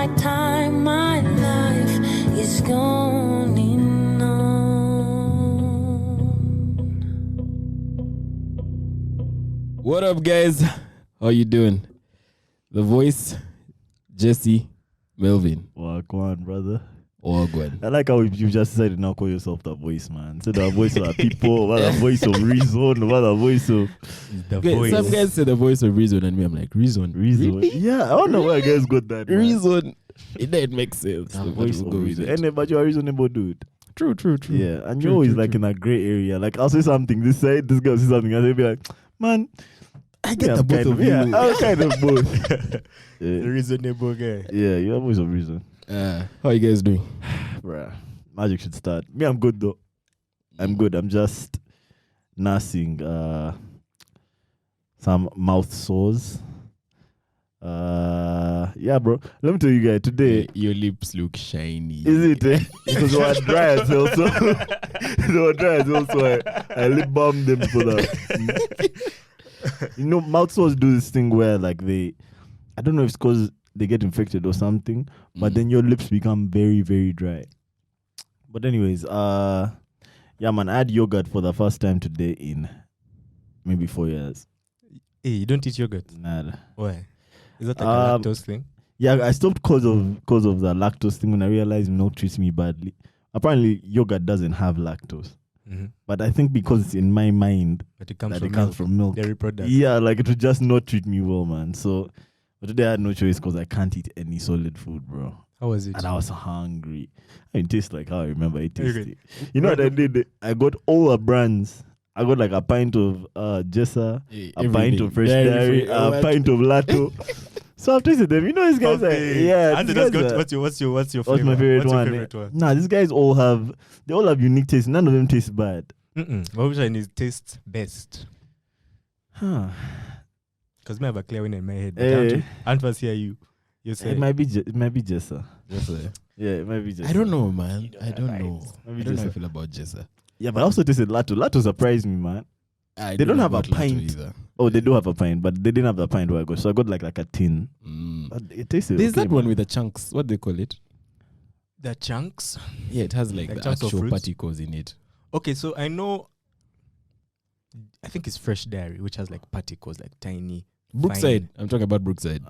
my time, my life is going on. What up, guys? How you doing? The voice, Jesse, Melvin. Walk on, brother. Wagwan. I like how you just decided now call yourself the voice, man. So the voice of the people, what the voice of reason, what the voice of Some guys say the voice of reason, and me, I'm like, reason? Really? Yeah, I don't know where guys got that. Man. Reason. It makes sense. The So voice we'll of go with reason. it. But you're a reasonable dude. True. Yeah, and True, you're always true, like true. in a gray area. Like I'll say something, this side, this girl will say something, and they'll be like, man, I get the both of you. Yeah, I'm kind of both. The reasonable guy. Yeah, you're a voice of reason. How you guys doing? Bruh, magic should start. Me, I'm good though. I'm good. I'm just nursing some mouth sores. Yeah, bro. Let me tell you guys today. Your lips look shiny. Is it? Because they were dry as hell. So they were dry as hell. So I lip balm them for that. You know, mouth sores do this thing where like I don't know if it's because they get infected or something, but then your lips become very, very dry. But anyways, yeah, man, I had yogurt for the first time today in maybe 4 years. Hey, you don't eat yogurt? Nada. Why? Is that like a lactose thing? Yeah, I stopped because of the lactose thing when I realized milk treats me badly. Apparently, yogurt doesn't have lactose. Mm-hmm. But I think because it's in my mind But it comes that from it comes from milk. Dairy product. Yeah, like it would just not treat me well, man. So, but today I had no choice because I can't eat any solid food, bro. How was it? And I was hungry. I mean, it tastes like how I remember it Okay. tasted. You know what I did? I got all the brands. I got like a pint of Jessa, a pint of Fresh Dairy, a pint of Lato. So I've tasted them. You know these guys And what's your flavor? What's my favorite one? Nah, these guys all have unique tastes. None of them taste bad. But which one tastes best? Huh. Because I have a clear one in my head. Eh. I can't hear you. You say It might be Jessa. Jessa. Yeah, it might be Jessa. I don't know, man. I don't know. Maybe I don't know how I Jessa. feel about Jessa. Yeah, but I also tasted Lato. Lato surprised me, man. I They don't have a about Lato pint. either. Oh, they do have a pint, but they didn't have the pint where I got. So I got like a tin. But it tasted There's okay, that one man. with the chunks. What do they call it? the chunks. Yeah, it has like Like the chunks of actual fruits? particles in it. Okay, so I think it's Fresh Dairy, which has like particles, like tiny. Brookside. I'm talking about Brookside.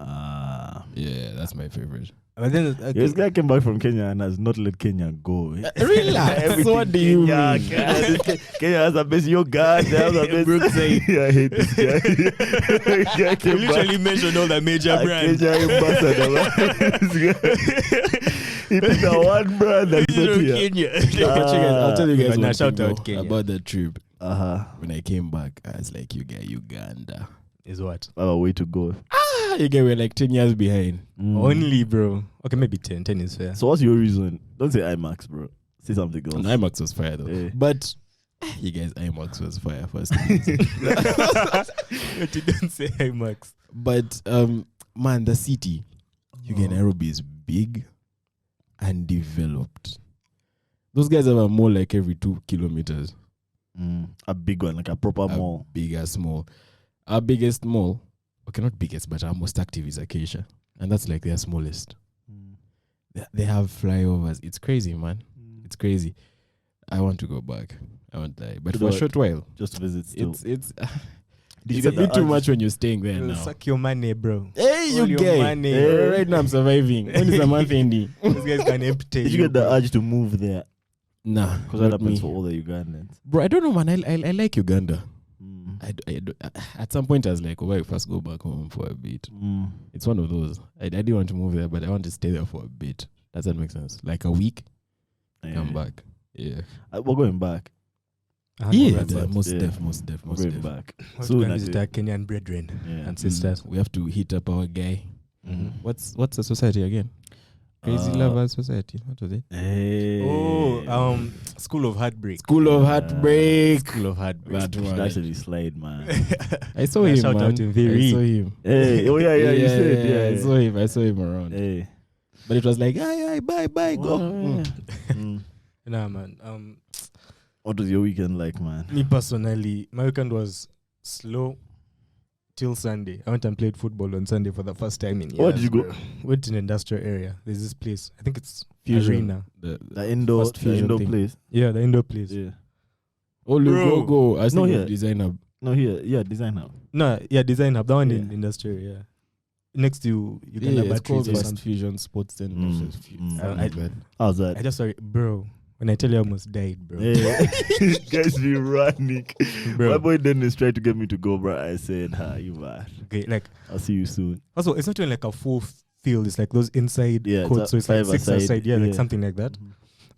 Yeah, that's my favorite. But then this guy came back from Kenya and has not let Kenya go. Relax. Everything What do you Kenya, mean? Kenya has the best yogurt. They have the best. Brookside. Yeah, I hate this guy. Guy you came literally back. mentioned all the major brands. Kenya ambassador. This guy. He picked the one brand that's not here. Kenya. I'll tell you guys But now one shout thing out though, Kenya. about the trip. When When I came back, I was like, you guys, Uganda. Is what? Oh, way to go. You guys were like 10 years behind. Only, bro. Okay, maybe 10. 10 is fair. So what's your reason? Don't say IMAX, bro. Say something else. And IMAX was fire though. Yeah. But you guys, IMAX was fire first. But you don't say IMAX. But man, the city, Nairobi is big and developed. Those guys have a mall like every 2 kilometers. A big one, like a proper mall. Big as small. Our biggest mall, okay, not biggest, but our most active is Acacia. And that's like their smallest. They have flyovers. It's crazy, man. It's crazy. I want to go back. I won't lie. But for a short while. Just visit still. It's Did you it's get a bit the too urge? much when you're staying there now. Suck your money, bro. Hey, All you your gay. money. Right now I'm surviving. When is the month ending? These guys can empty. Did you get the urge to move there? Nah. Because that not happens me. for all the Ugandans. Bro, I don't know, man. I like Uganda. At some point, I was like, why we first go back home for a bit? It's one of those. I didn't want to move there, but I want to stay there for a bit. Does that make sense? Like a week, come back. Yeah. We're going back. Most Yeah. def. We're going back. So Soon, we I visit do. our Kenyan brethren Yeah. and sisters. We have to hit up our guy. What's the society again? Crazy Lovers Society. What was it? Hey. School of Heartbreak. School of Heartbreak. School of Heartbreak. That You should one. actually slide, man. I saw him, Shout man. out to Viri. I saw him. Hey. Oh, yeah, you said, yeah. I saw him around. Hey. But it was like, aye, bye, go. Nah, man. What was your weekend like, man? Me personally, my weekend was slow till Sunday. I went and played football on Sunday for the first time in years. Where did you go? bro. Went in an industrial area. There's this place. I think it's Fusion. Arena. The indoor, first fusion thing. place. Yeah, the indoor place. Yeah. Oh, Bro. go. I was No, thinking yeah. of Design Hub. No, here. Yeah, Design Hub. No, yeah, Design Hub. That one Yeah. in industrial. Yeah, next to Yeah, Uganda it's called batteries or First something. Fusion Sports Center. Mm. I- How's that? I just saw it, bro. When I tell you I almost died, bro. Yeah. Guys be running. My Bro. boy Dennis tried to get me to go, bro. I said, you bad. Okay, like I'll see you soon. also it's not even like a full field. It's like those inside Yeah, courts, so it's like 6 five-a-side, aside. Yeah, yeah. like something like that.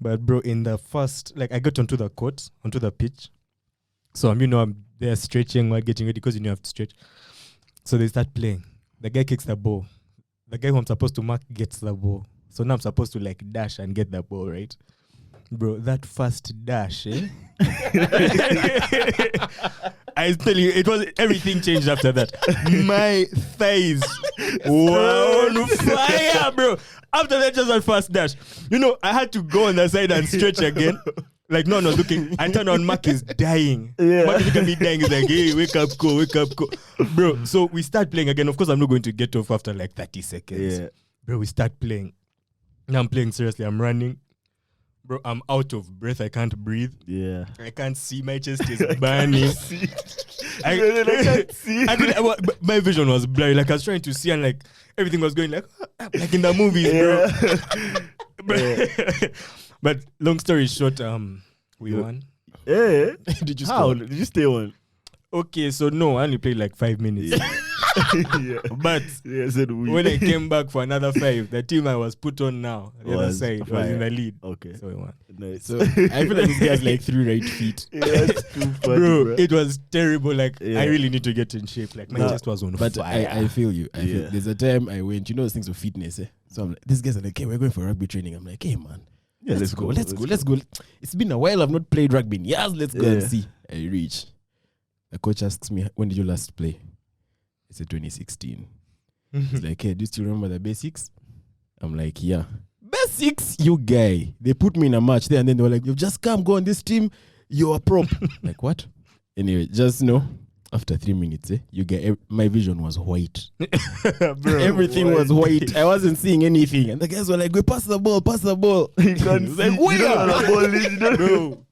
But bro, in the first, like I got onto the court, onto the pitch. So I'm there stretching while getting ready because you have to stretch. So they start playing. The guy kicks the ball. The guy who I'm supposed to mark gets the ball. So now I'm supposed to like dash and get the ball, right? Bro, that first dash, eh? I tell you, everything changed after that. My thighs were on fire, bro. After that, just that first dash. I had to go on the side and stretch again. Like, no, looking. I turn on, Mark is dying. Yeah. Mark look at me dying. He's like, hey, wake up, go. Bro, so we start playing again. Of course, I'm not going to get off after like 30 seconds. Yeah. Bro, we start playing. Now I'm playing seriously. I'm running. Bro, I'm out of breath. I can't breathe. Yeah. I can't see. My chest is burning. I can't see. my vision was blurry. Like I was trying to see and like everything was going like in the movies, bro. But long story short, we won. Yeah. Did you How? score? Did you stay on? Okay, so no, I only played like 5 minutes. Yeah. But Yeah, I said we. when I came back for another 5, the team I was put on now, the other Was side, was fire. in the lead. Okay. So we won. Nice. So I feel like this guy has like 3 right feet. Yeah, that's too funny, Bro, it was terrible. Like Yeah. I really need to get in shape. Like my Nah, chest was on But fire. I feel you. I feel Yeah. there's a time I went, those things of fitness. So I'm like, these guys are like, hey, we're going for rugby training. I'm like, hey man, Yeah, let's go. It's been a while I've not played rugby. Yes, let's go and Yeah. see. I reach. The coach asks me, when did you last play? I said 2016. He's like, hey, do you still remember the basics? I'm like, yeah. Basics, you guy. They put me in a match there and then they were like, you've just come, go on this team. You're a prop. Like, what? Anyway, just know, after 3 minutes, you guy, my vision was white. Bro, Everything was white. I wasn't seeing anything. And the guys were like, we pass the ball. You can't It's like, see. where? You don't know the ball is, you don't know. bro.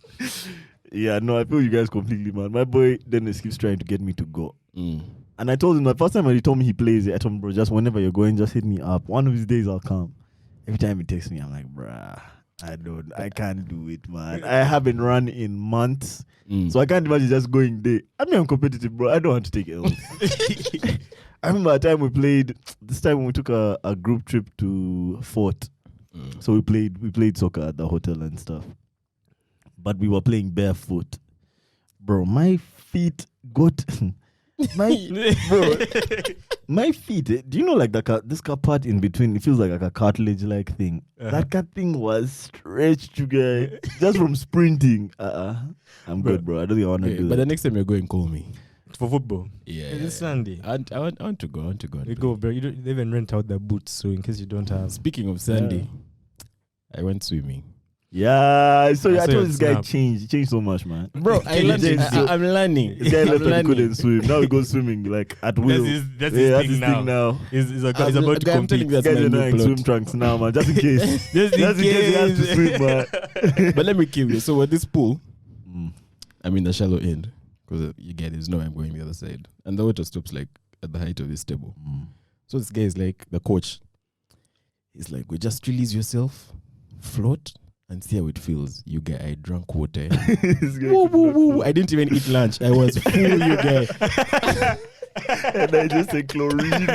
Yeah, no, I feel you guys completely, man. My boy Dennis keeps trying to get me to go. Mm. And I told him the first time when he told me he plays it, I told him, bro, just whenever you're going, just hit me up. One of these days I'll come. Every time he texts me, I'm like, bruh, I can't do it, man. I haven't run in months. Mm. So I can't imagine just going there. I mean, I'm competitive, bro. I don't want to take L's. I remember a time we played, this time when we took a group trip to Fort. Mm. So we played soccer at the hotel and stuff. But we were playing barefoot. Bro, my feet got my feet. Do you know like this part in between? It feels like a cartilage like thing. Uh-huh. That thing was stretched, you guys, just from sprinting. I'm good, bro. I don't think I want to Okay, do but that. the next time you're going, call me. For football. Yeah. It's Sunday. I want to go. And We play. go, bro. They even rent out the boots, so in case you don't have. Speaking of Sunday, I went swimming. Yeah, so I I saw told your this guy snap. changed. He changed so much, man. Bro, I learned- I'm learning. This guy I'm left and he learning. couldn't swim. Now he goes swimming like at will. That's his thing now. He's He's about to I'm telling compete. you, that's guys my are new wearing plot. swim trunks now, man. Just in case. Just Just in case he has to swim, man. But let me kill you. So with this pool, Mm. I'm in the shallow end because you get there's no way I'm going the other side, and the water stops like at the height of this table. So this guy is like the coach. He's like, "We just release yourself, float, and see how it feels." You guy, I drank water. This guy Woo, could woo, not- woo. I didn't even eat lunch. I was full, you guy. And I just said chlorine.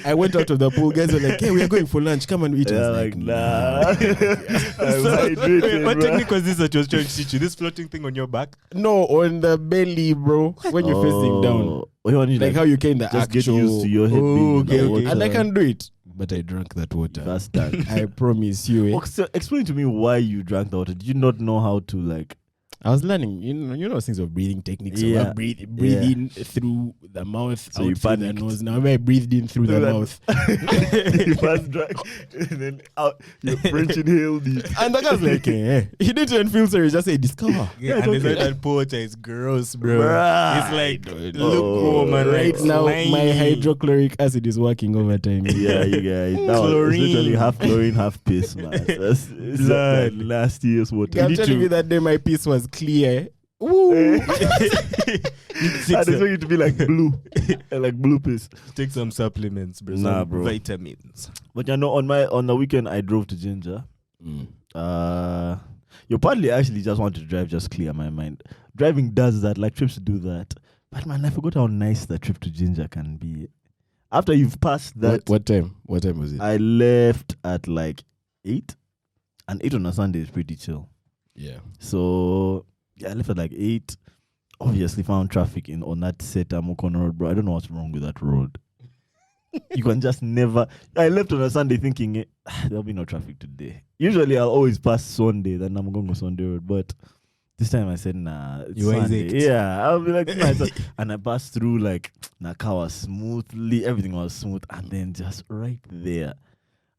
I went out of the pool. Guys were like, "Hey, we are going for lunch. Come and eat." I Yeah, was like, nah. I'm hydrated, What bro. technique was this that you was trying to teach you? This floating thing on your back? No, on the belly, bro. When you're facing down, Oh, you want like how you can the just get actual. used to your head Oh, being in okay, the okay. water. And I can do it, but I drank that water. That's that. I promise you. So explain to me why you drank the water. Did you not know how to like? I was learning, you know things of breathing techniques. So Yeah. I breathe in through the mouth, So out you through the panicked. nose. Now I breathed in through the that- mouth. You fast drag, and then out. You French inhaled it. And the guy's like, he didn't even feel sorry. He just said, discover. Yeah, it's and it's okay. like that porter is gross, bro. Bruh. It's like Dude. lukewarm and Right like now, my slimy. hydrochloric acid is working overtime. Yeah, you guys. That was Chlorine. literally half chlorine, half piss, man. It's Blood. the nastiest water. I'm You telling need you to- that day my piece was clear. Woo! And it's going to be like blue, like blue piss. Take some supplements, bro. Nah, some bro. vitamins. But on the weekend I drove to Ginger. Mm. You partly actually just want to drive, just clear my mind. Driving does that, like trips do that. But man, I forgot how nice that trip to Ginger can be. After you've passed that, What time? What time was it? I left at like 8, and 8 on a Sunday is pretty chill. Yeah. So yeah, I left at like 8. Obviously found traffic on that Mukono road, bro. I don't know what's wrong with that road. You can just never. I left on a Sunday thinking there'll be no traffic today. Usually I'll always pass Sunday, then I'm going to Sunday road. But this time I said, nah, it's You were Sunday. exact. Yeah, I'll be like, nah, and I passed through like Nakawa smoothly. Everything was smooth, and then just right there,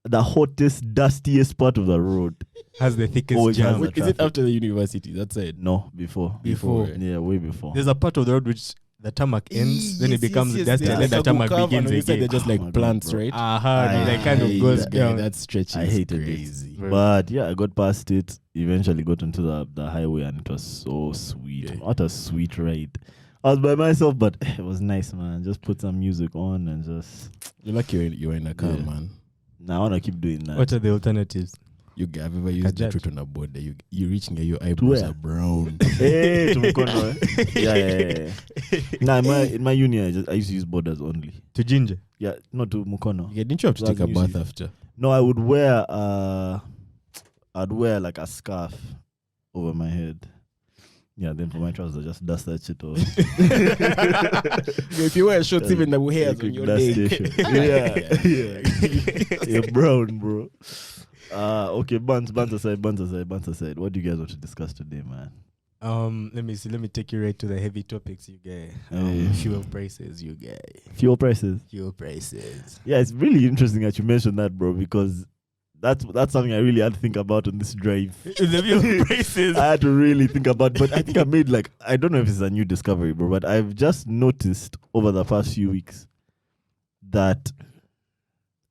the hottest, dustiest part of the road. Has the thickest Always has jam. the Wait, is it traffic. after the university? That side. No, before. Before. Yeah, way before. There's a part of the road which the tarmac ends, then it becomes dusty, and then the tarmac begins They're again. just Oh my like God, plants, bro. right? That kind of goes down. That stretch I is hated it. crazy. Bro. But yeah, I got past it. Eventually got into the highway, and it was so sweet. Yeah. What a sweet ride. I was by myself, but it was nice, man. Just put some music on and just. You're lucky you're in a car, Yeah. man. Now I wanna keep doing that. What are the alternatives? You have ever used the Kajat. truth on a board that you reaching your eyebrows where? are brown. Hey, to Mukono, eh? Yeah. Nah, in my uni, I used to use borders only. To Ginger. Yeah, not to Mukono. Yeah, didn't you have to take a That's bath usually- after? No, I would wear I'd wear like a scarf over my head. Yeah, then for my trousers, just dust that shit off. If you wear shorts, even the hairs Quick on your dust day. station. Yeah. You're brown, bro. Okay, buns aside. What do you guys want to discuss today, man? Let me see. Let me take you right to the heavy topics, you guys. Hey. Fuel prices, you guys. Fuel prices. Fuel prices. Yeah, it's really interesting that you mentioned that, bro, because that's something I really had to think about on this drive. The fuel prices. I had to really think about, but I think I made I don't know if it's a new discovery, bro, but I've just noticed over the past few weeks that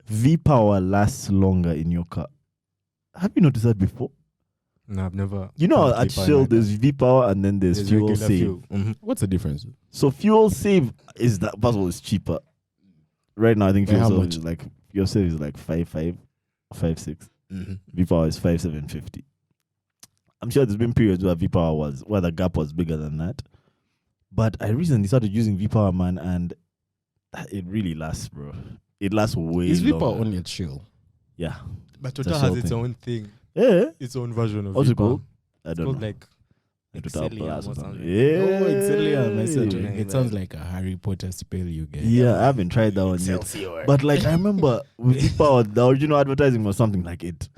V-Power lasts longer in your car. Have you noticed that before? No, I've never. You know, Can't at keep on Shell, like there's V-Power and then there's fuel regular save. fuel. Mhm. What's the difference? So fuel save is that, first of all, it's cheaper. Right now, I think By fuel how save much? is like, fuel save is like 5.5, 5.6. Mhm. V-Power is 5.750. I'm sure there's been periods where V-Power where the gap was bigger than that. But I recently started using V-Power, man, and it really lasts, bro. It lasts way Is longer. V-Power only at Shell? Yeah. But It's a Total Shell has its thing. own thing, Yeah. its own version of What's it V-Power. called? I It's don't called know. like Total Excellium Plus or or something. something. Yeah. Oh, it's Liam. I said Yeah. it sounds like a Harry Potter spell, you guys. Yeah, I haven't tried that one yet. But like I remember with V-Power, the original advertising was something like it's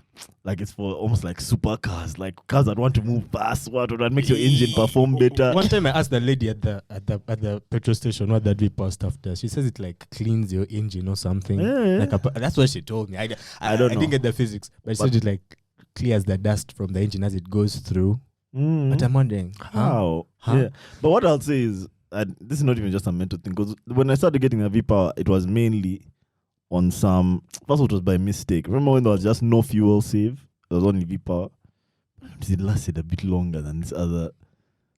for almost like supercars, like cars that want to move fast, that makes your engine perform better. One time I asked the lady at the petrol station what that V-Power stuff does. She says it like cleans your engine or something. Yeah. Like that's what she told me. I don't I know. didn't get the physics, but she But- said it like clears the dust from the engine as it goes through. Mm. But I'm wondering How? Huh? Yeah. But what I'll say is, this is not even just a mental thing, because when I started getting a V-Power, it was mainly on some, first of all, it was by mistake. Remember when there was just no fuel save? There was only V-Power. It lasted a bit longer than this other.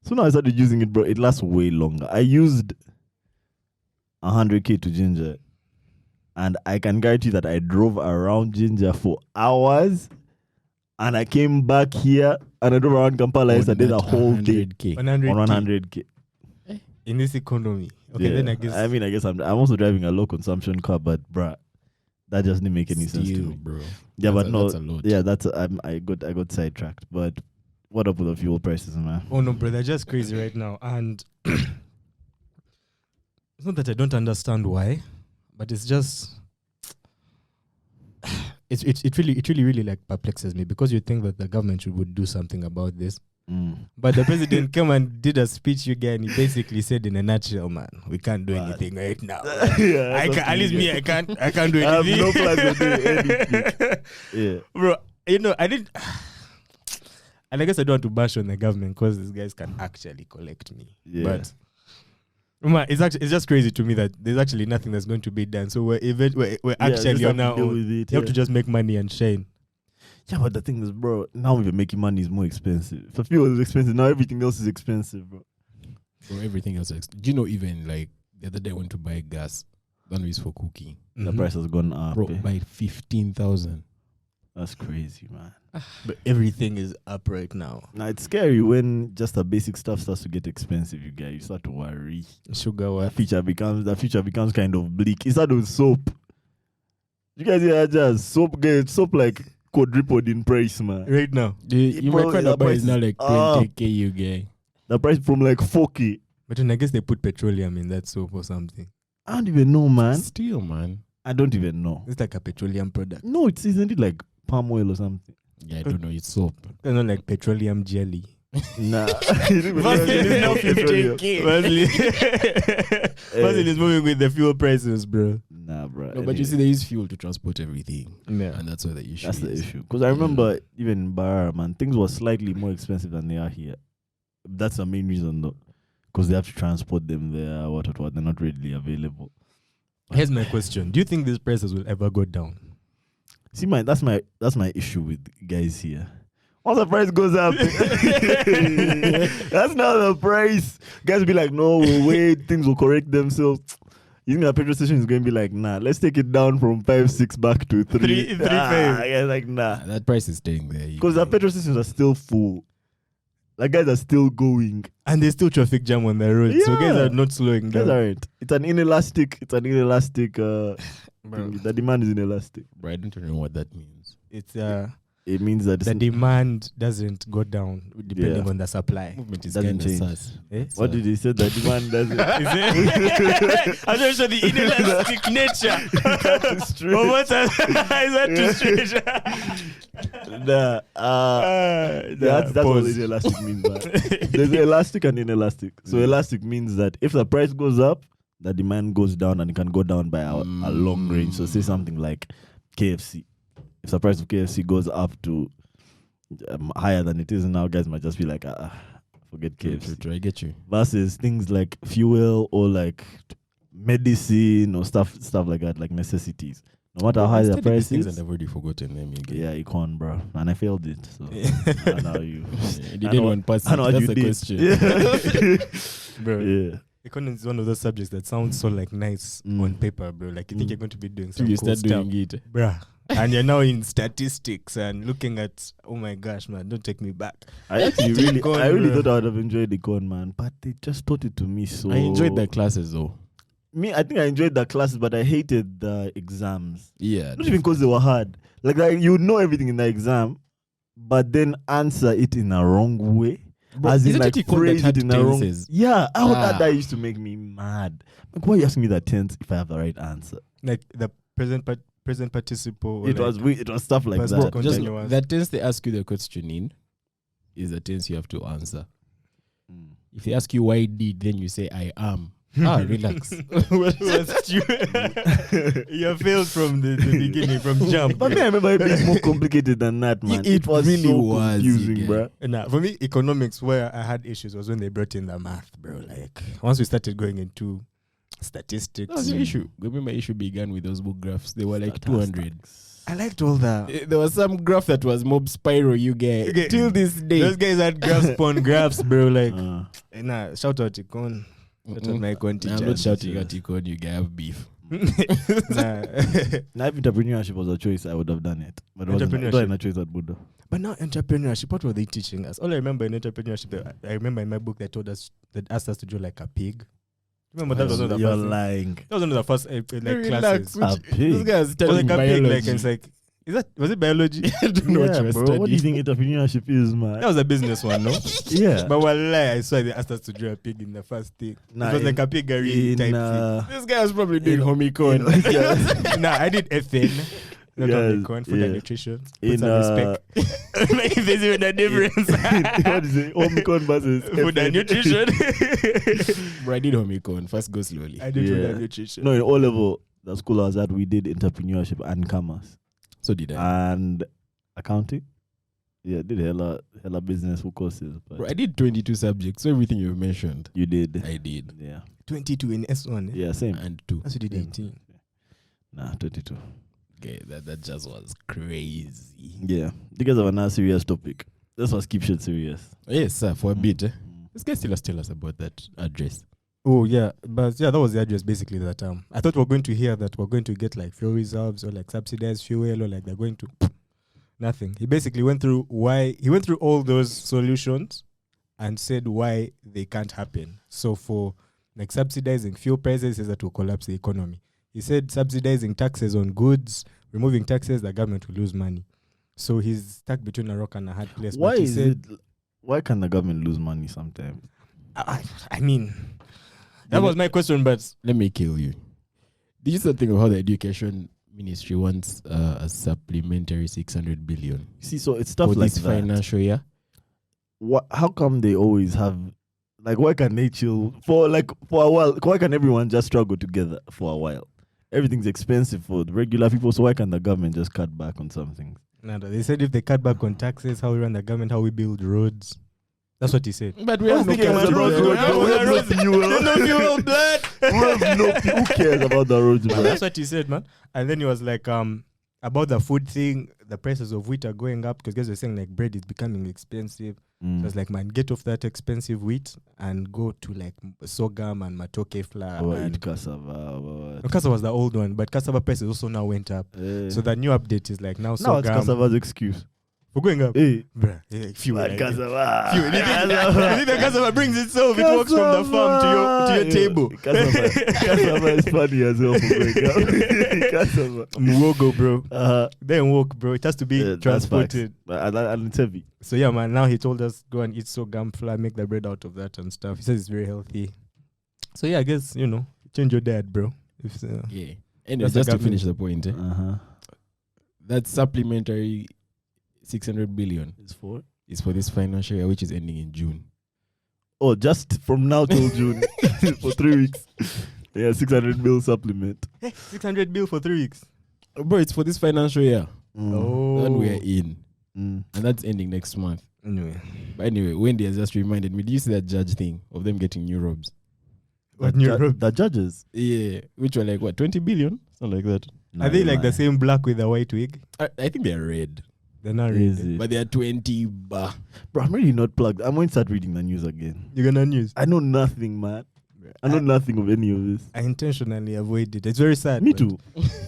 So now I started using it, bro. It lasts way longer. I used 100k to Ginger, and I can guarantee that I drove around Ginger for hours, and I came back here and I drove around Kampala yesterday the whole day 100K. 100 on 100k. in this economy. Okay, Yeah. then I guess I guess I'm also driving a low consumption car, but bruh, that just didn't make any sense to Still, me. bro. Yeah, but no, that's a lot. yeah, I got sidetracked. But what up with the fuel prices, man? oh no, bro, they're just crazy right now. And it's not that I don't understand why, but it's just it really like perplexes me, because you think that the government would do something about this, But the president came and did a speech again. He basically said, in a nutshell, man, we can't do anything right now. At least me, I can't do anything. I have no plans to do anything. Yeah, Bro, I didn't. And I guess I don't want to bash on the government because these guys can actually collect me. Yeah. But man, it's just crazy to me that there's actually nothing that's going to be done. So we're actually on our own. You have to just make money and shine. Yeah, but the thing is, bro, now we're making money is more expensive. If fuel is expensive, now everything else is expensive, bro. Bro, everything else is. Do you know, even like the other day I went to buy gas, that is for cooking. The price has gone up. Bro, by 15,000. That's crazy, man. But everything is up right now. Now it's scary when just the basic stuff starts to get expensive. You start to worry. Sugar what? The future becomes kind of bleak. It started with soap. You guys hear just soap like quadrupled in price, man. Right now. You might find out it's now like 20k, you guy. The price from like 4k. But then I guess they put petroleum in that soap or something. I don't even know, man. Still, man. I don't even know. It's like a petroleum product. No, isn't it like palm oil or something? Yeah, I don't know. It's soap. It's not like petroleum jelly. Nah. Vaseline is now 15k. Vaseline is moving with the fuel prices, bro. Nah, bro. No, but you see, they use fuel to transport everything. Yeah. And that's where the issue That's is. the issue. Because I remember even in Barra, man, things were slightly more expensive than they are here. That's the main reason, though. Because they have to transport them there, what. They're not readily available. Here's my question. Do you think these prices will ever go down? See, that's my issue with guys here. Once the price goes up, that's not the price. Guys will be like, no, we'll wait, things will correct themselves. You think the petrol station is going to be like, nah, let's take it down from 5-6 back to 3. 3.5. Yeah, like, nah. That price is staying there. Because the petrol stations are still full. Like, guys are still going. And there's still traffic jam on the road. So guys Yeah. are not slowing Guys down. aren't. It's an inelastic thing. The demand is inelastic. Bro, I don't even know what that means. It's It means that the demand doesn't go down depending on the supply. Movement is Doesn't kind of change. sus. Eh? What did he say? The demand doesn't. Is it? I'm not sure the inelastic nature. But what is that too strange? That's what inelastic means, man. There's elastic and inelastic. So elastic means that if the price goes up, the demand goes down, and it can go down by a long range. So say something like KFC. If the price of KFC goes up to higher than it is now, guys might just be like, forget KFC. True, I get you. Versus things like fuel or like medicine or stuff like that, like necessities. No matter how high the price things, is. and I've already forgotten them again. Yeah, econ, bro. And I failed it. So I know you. You didn't want pass it. I know what That's you the did. question. Bro. Yeah. Econ is one of those subjects that sounds so like nice on paper, bro. Like you think you're going to be doing So some you cool start stuff. doing it. Bruh. And you're now in statistics and looking at, oh my gosh, man, don't take me back. I really Econ, bro. thought I would have enjoyed the econ, man. But they just taught it to me so. I enjoyed the classes though. I think I enjoyed the classes, but I hated the exams. Yeah. Not even because they were hard. Like you know everything in the exam, but then answer it in a wrong way. Bro, as in isn't like it econ phrase that it had in a wrong. tenses? Yeah, that used to make me mad. Like, why are you asking me that tense if I have the right answer? Like the present participle. It was stuff like past that. continuous. Just that tense they ask you the question in is the tense you have to answer. If they ask you why did, then you say I am. Relax. You failed from the beginning, from jump. But me, I remember it being more complicated than that, man. It was really so was, confusing, yeah. bro. Nah, for me, economics, where I had issues was when they brought in the math, bro. Like once we started going into statistics, That was your issue. I remember my issue began with those book graphs. They were like 200. I liked all that. There was some graph that was mob spiral, you get. Okay. Till this day. Those guys had graphs upon graphs, bro. Like, Uh, nah, shout out Econ. Shout out my Econ teacher. I'm not shouting at Econ, you guys have beef. Nah. now, if entrepreneurship was a choice, I would have done it. But it wasn't a choice at Buddha. But now entrepreneurship, what were they teaching us? All I remember in entrepreneurship, I remember in my book they asked us to draw like a pig. Remember that was one of the You're first. lying. That was one of the first Relax. classes. A pig. Those guys It was studying like a pig, biology. like it's like, was it biology? I don't know what Yeah, you were bro. studying. What do you think entrepreneurship is, man? That was a business one, no? Yeah. But wallahi, I saw they asked us to draw a pig in the first thing. Nah, it was like a piggery type This guy was probably doing home econ. thing. Nah, I did ethane. Not Yes, Omicron, food yeah. and nutrition. Put In some respect. Like, if there's even a difference. what is it? Omicron versus Food and nutrition. Bro, I did Omicron. First go slowly. I did food Yeah. and nutrition. No, in O level, the school I was at, we did entrepreneurship and commerce So did I. and accounting. Yeah, did hella business courses. But Bro, I did 22 subjects. So everything you mentioned, you did. I did. Yeah. 22 in S1. Yeah, same. And 2. That's what you did Same. 18. Nah, 22. Okay, that just was crazy. Yeah. You guys have another serious topic. Let's just keep shit serious. Yes, sir, for a bit. Mm. This guy still tell us about that address. Oh, yeah. But yeah, that was the address basically that I thought we were going to hear that we're going to get like fuel reserves or like subsidized fuel or like they're going to nothing. He basically went through all those solutions and said why they can't happen. So for like subsidizing fuel prices, he says that will collapse the economy. He said subsidizing taxes on goods, removing taxes, the government will lose money. So he's stuck between a rock and a hard place. Why But he is said, it? Why can the government lose money sometimes? I mean, that was my question, but Let me kill you. Did you think of how the education ministry wants a supplementary 600 billion See, so it's stuff for like this that. financial year? How come they always have, like, why can they chill for a while? Why can everyone just struggle together for a while? Everything's expensive for the regular people, so why can the government just cut back on some things? nada. They said if they cut back on taxes, how we run the government, how we build roads. That's what he said. But we Who have no cares about the roads? fuel. Who cares about the roads, But man? that's what he said, man. And then he was like, about the food thing, the prices of wheat are going up because guys were saying like bread is becoming expensive. So Mm. it's like, man, get off that expensive wheat and go to like sorghum and matoke flour. Or and eat cassava. No, cassava was the old one, but cassava prices also now went up. So the new update is like now now it's sorghum cassava's excuse. for going up. Hey, Bruh, like fuel. like Like, cassava. fuel. You think the cassava brings itself? It walks from the farm to your table. Cassava is funny as well for going up. Cassava. Muwogo, bro. Uh-huh. Then walk, bro. It has to be Yeah, that's transported. And it's heavy. So yeah, man. Now he told us go and eat sorghum flour, make the bread out of that and stuff. He says it's very healthy. So yeah, I guess change your diet, bro. If Yeah. Anyway, That's the just to government. finish the point, Uh-huh. that supplementary 600 billion It's for? is for this financial year, which is ending in June. Oh, just from now till June for 3 weeks. Yeah, 600 mil supplement. 600 bill for 3 weeks. Bro, it's for this financial year. Oh, And we're in. Mm. And that's ending next month. Anyway, But anyway, Wendy has just reminded me. Did you see that judge thing of them getting new robes? what new road? The judges. Yeah. Which were like, what, 20 billion? Something like that. Are they like the same black with the white wig? I think they're red. They're not Is really. it? But they are 20 bah. Bro, I'm really not plugged. I'm going to start reading the news again. You're gonna news. I know nothing, man. I know nothing of any of this. I intentionally avoid it. It's very sad. Me but too.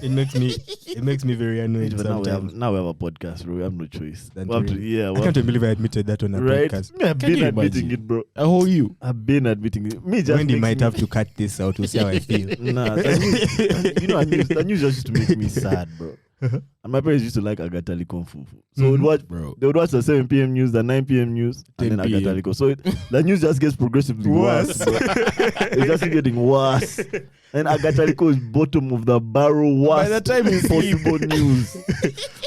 It makes me very annoyed But now sometimes. we have a podcast, bro. We have no choice. Than We have to to- read. yeah, we I have can't believe I admitted that on a right? podcast. Me, I've Can been you admitting imagine? it, bro. I hold you. I've been admitting it. Me just Wendy makes might me- have to cut this out to see how I feel. Nah, the news just used to make me sad, bro. And my parents used to like Agatha Kung Fu. So Mhm. Bro. they would watch the 7 p.m. news, the 9 p.m. news, and 10 then Agatha p.m. Kung. So the news just gets progressively worse. Bro. It's just getting worse. And Agatha Kung is bottom of the barrel. Worse By the time you sleep. possible news.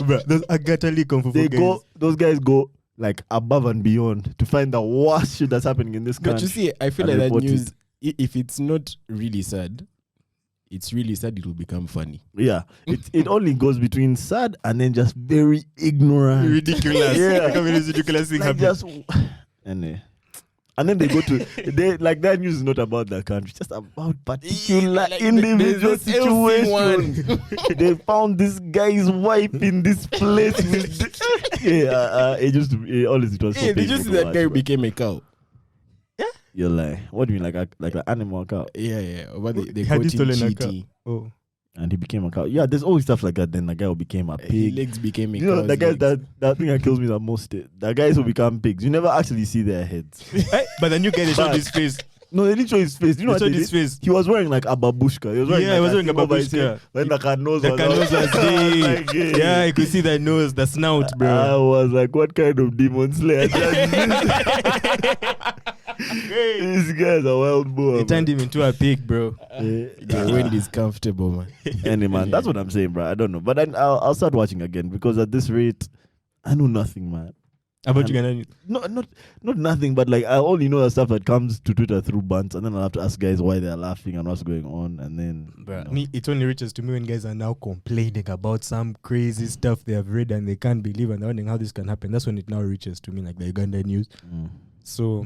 Bro, those Agatha Lee Kung Fu guys. Those guys go like above and beyond to find the worst shit that's happening in this But country. you see, I feel and like that report news, if it's not really sad, it's really sad, it will become funny. Yeah, it only goes between sad and then just very ignorant. Ridiculous. Yeah. Like, I mean, this ridiculous thing Like happened. just and then they go to that news is not about the country, it's just about particular Like, individual there's this LC situation. They found this guy's wife in this place with it used to be always it was so Hey, did you painful see to that watch, guy bro. became a cow? You're like, what do you mean like an animal cow? Yeah. But they Had caught he stolen him a cow? cheating. Oh. And he became a cow. Yeah, there's always stuff like that. Then the guy became a His pig. legs became a You know, cow's the guys legs. that thing that kills me the most. The guys who become pigs, you never actually see their heads. But the new guy, they showed But- his face. No, they didn't show his face. You know They what showed they his did? face. He was wearing like a babushka. He was wearing Yeah, he was wearing a thing over his babushka. head. When the nose The was nose was out. big. Like, yeah. Yeah, you could see the nose, the snout, I bro. was like, what kind of demon slayer does this? These guys are wild boy. They turned him into a pig, bro. The wind is comfortable, man. Any man, that's what I'm saying, bro. I don't know, but then I'll start watching again because at this rate, I know nothing, man. How about Uganda news? Not nothing, but like I only know the stuff that comes to Twitter through bants, and then I'll have to ask guys why they're laughing and what's going on, and then Bruh, me, it only reaches to me when guys are now complaining about some crazy stuff they have read and they can't believe and they're wondering how this can happen. That's when it now reaches to me, like the Uganda news. So,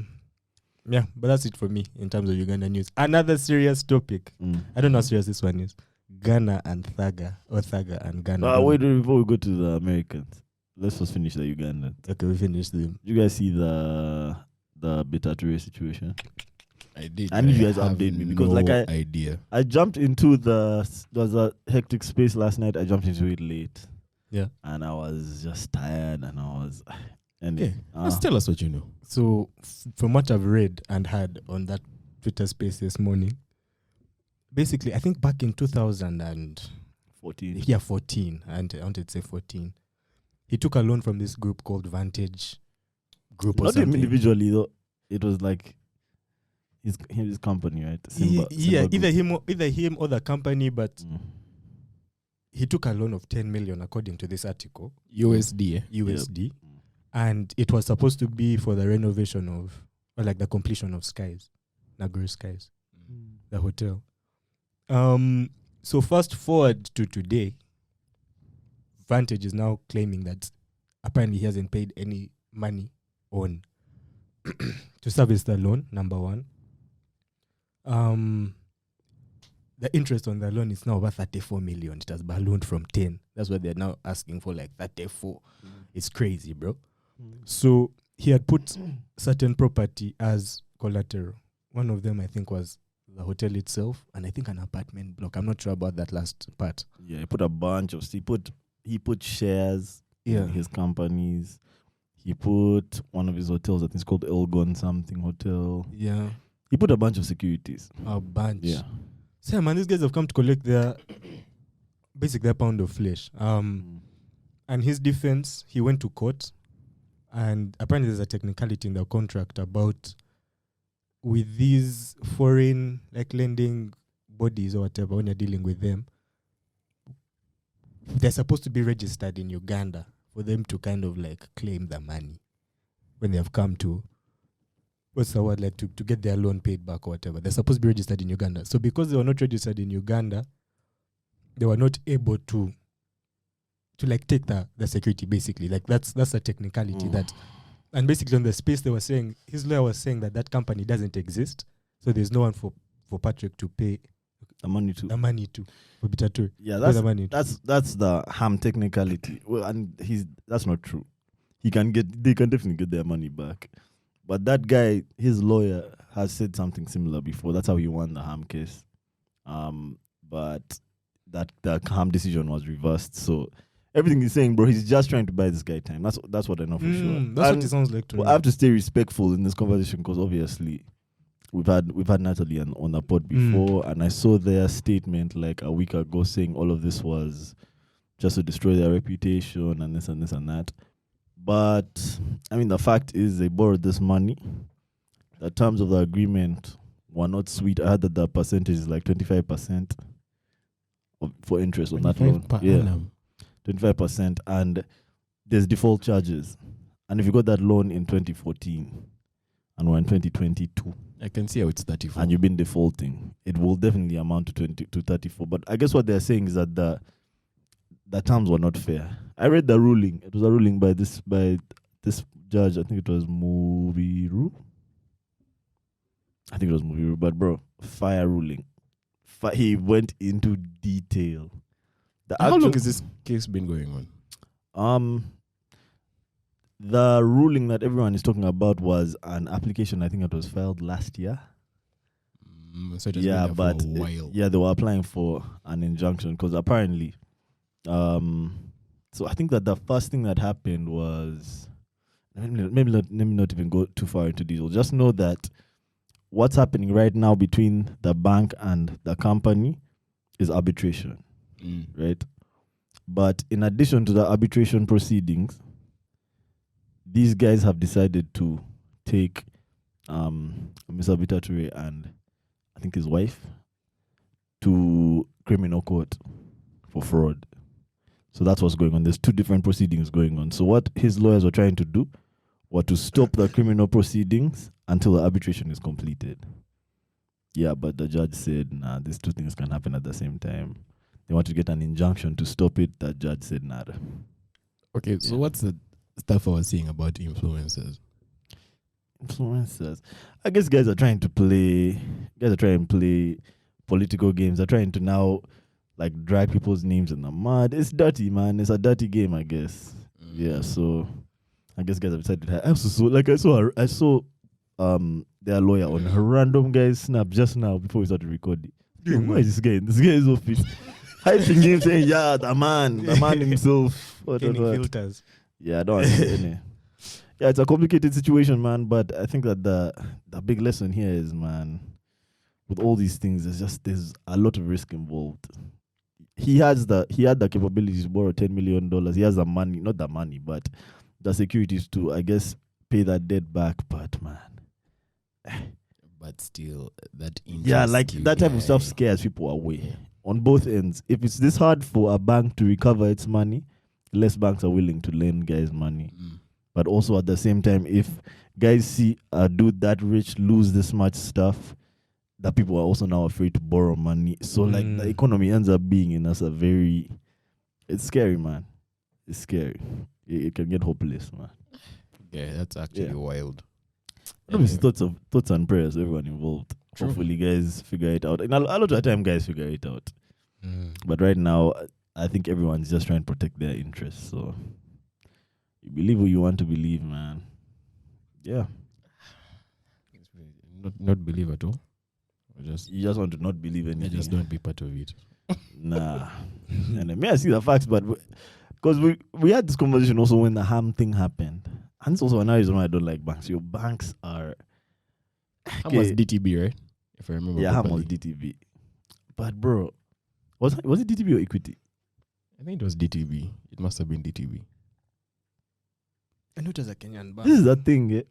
yeah, but that's it for me in terms of Uganda news. Another serious topic. I don't know how serious this one is. Ghana and Thaga, or Thaga and Ghana. Wait, before we go to the Americans, let's just finish the Ugandans. Okay, we finished them. Did you guys see the Betature situation? I did. I need you guys have update me because no like idea. I jumped into there was a hectic space last night. I jumped into it late. Yeah. And I was just tired and I was Okay, just tell us what you know. So, from what I've read and heard on that Twitter space this morning, basically, I think back in 2014, 14, and I wanted to say 14, he took a loan from this group called Vantage Group or Not something. him individually though. It was like his company, right? Simba Either Group. him or the company, but he took a loan of 10 million according to this article. USD. USD. And it was supposed to be for the renovation of, or like the completion of Skies, Naguru Skies, the hotel. So fast forward to today, Vantage is now claiming that apparently he hasn't paid any money on to service the loan, number one. The interest on the loan is now over 34 million. It has ballooned from 10. That's what they're now asking for, like 34. It's crazy, bro. So he had put certain property as collateral. One of them, I think, was the hotel itself, and I think an apartment block. I'm not sure about that last part. Yeah, he put a bunch of he put shares in his companies. He put one of his hotels, I think it's called Elgon something hotel. Yeah. He put a bunch of securities. A bunch. Yeah. So man, these guys have come to collect their pound of flesh. And his defense, he went to court, and apparently there's a technicality in the contract about with these foreign like lending bodies or whatever, when you're dealing with them, they're supposed to be registered in Uganda for them to kind of like claim the money when they have come to, what's the word, like to get their loan paid back or whatever. They're supposed to be registered in Uganda. So because they were not registered in Uganda, they were not able to like take the security, basically. Like that's a technicality that, and basically on the space they were saying, his lawyer was saying that company doesn't exist, so there's no one for Patrick to pay The money to for Bitature. Yeah, that's the ham technicality. Well, and that's not true. They can definitely get their money back. But that guy, his lawyer, has said something similar before. That's how he won the ham case. But that the ham decision was reversed. So everything he's saying, bro, he's just trying to buy this guy time. That's what I know for sure. That's what it sounds like to me. I have to stay respectful in this conversation because obviously we've had Natalie on the pod before, and I saw their statement like a week ago saying all of this was just to destroy their reputation and this and this and that. But I mean, the fact is they borrowed this money. The terms of the agreement were not sweet. I heard that the percentage is like 25% for interest on that loan. Yeah, 25%, and there's default charges. And if you got that loan in 2014 and we're in 2022, I can see how it's 34. and you've been defaulting, it will definitely amount to 34. But I guess what they're saying is that the terms were not fair. I read the ruling. It was a ruling by this judge. I think it was Muriru. But bro, fire ruling. He went into detail. How long has this case been going on? The ruling that everyone is talking about was an application. I think it was filed last year. So it has been there but for a while. they were applying for an injunction because apparently, so I think that the first thing that happened was, let me not even go too far into detail. Just know that what's happening right now between the bank and the company is arbitration, right? But in addition to the arbitration proceedings, these guys have decided to take Mr. Bitature and I think his wife to criminal court for fraud. So that's what's going on. There's two different proceedings going on. So what his lawyers were trying to do was to stop the criminal proceedings until the arbitration is completed. Yeah, but the judge said, nah, these two things can happen at the same time. They want to get an injunction to stop it. The judge said, nada. Okay, so what's the stuff I was saying about influencers? Influencers. I guess guys are trying to play political games. They're trying to now like drag people's names in the mud. It's dirty, man. It's a dirty game, I guess. Yeah, so I guess guys have decided. I saw their lawyer on a random guy's snap just now before we started recording. Why is this guy in this guy's office? Hyping him saying, yeah, the man himself. What. Filters. Yeah, I don't understand. Yeah, it's a complicated situation, man. But I think that the big lesson here is, man, with all these things, there's a lot of risk involved. He had the capabilities to borrow $10 million. He has the money, not the money, but the securities to, I guess, pay that debt back. But man, but still, that like that type of stuff scares people away on both ends. If it's this hard for a bank to recover its money, less banks are willing to lend guys money. But also at the same time, if guys see a dude that rich lose this much stuff, that people are also now afraid to borrow money. So like the economy ends up being in us it's scary, man. It's scary. It can get hopeless, man. Yeah, that's actually wild. Obviously, thoughts and prayers, everyone involved. True. Hopefully, guys figure it out. And a lot of the time, guys figure it out. But right now, I think everyone's just trying to protect their interests. So you believe what you want to believe, man. Yeah. Not believe at all. You just want to not believe anything. Just don't be part of it. Nah. And may I see the facts, but because we had this conversation also when the Ham thing happened. And it's also another reason why I don't like banks. Your banks are... Ham was DTB, right? If I remember Yeah, properly. Ham was DTB. But bro, was it DTB or Equity? I think it was DTB. It must have been DTB. I know it was a Kenyan bank. This is the thing.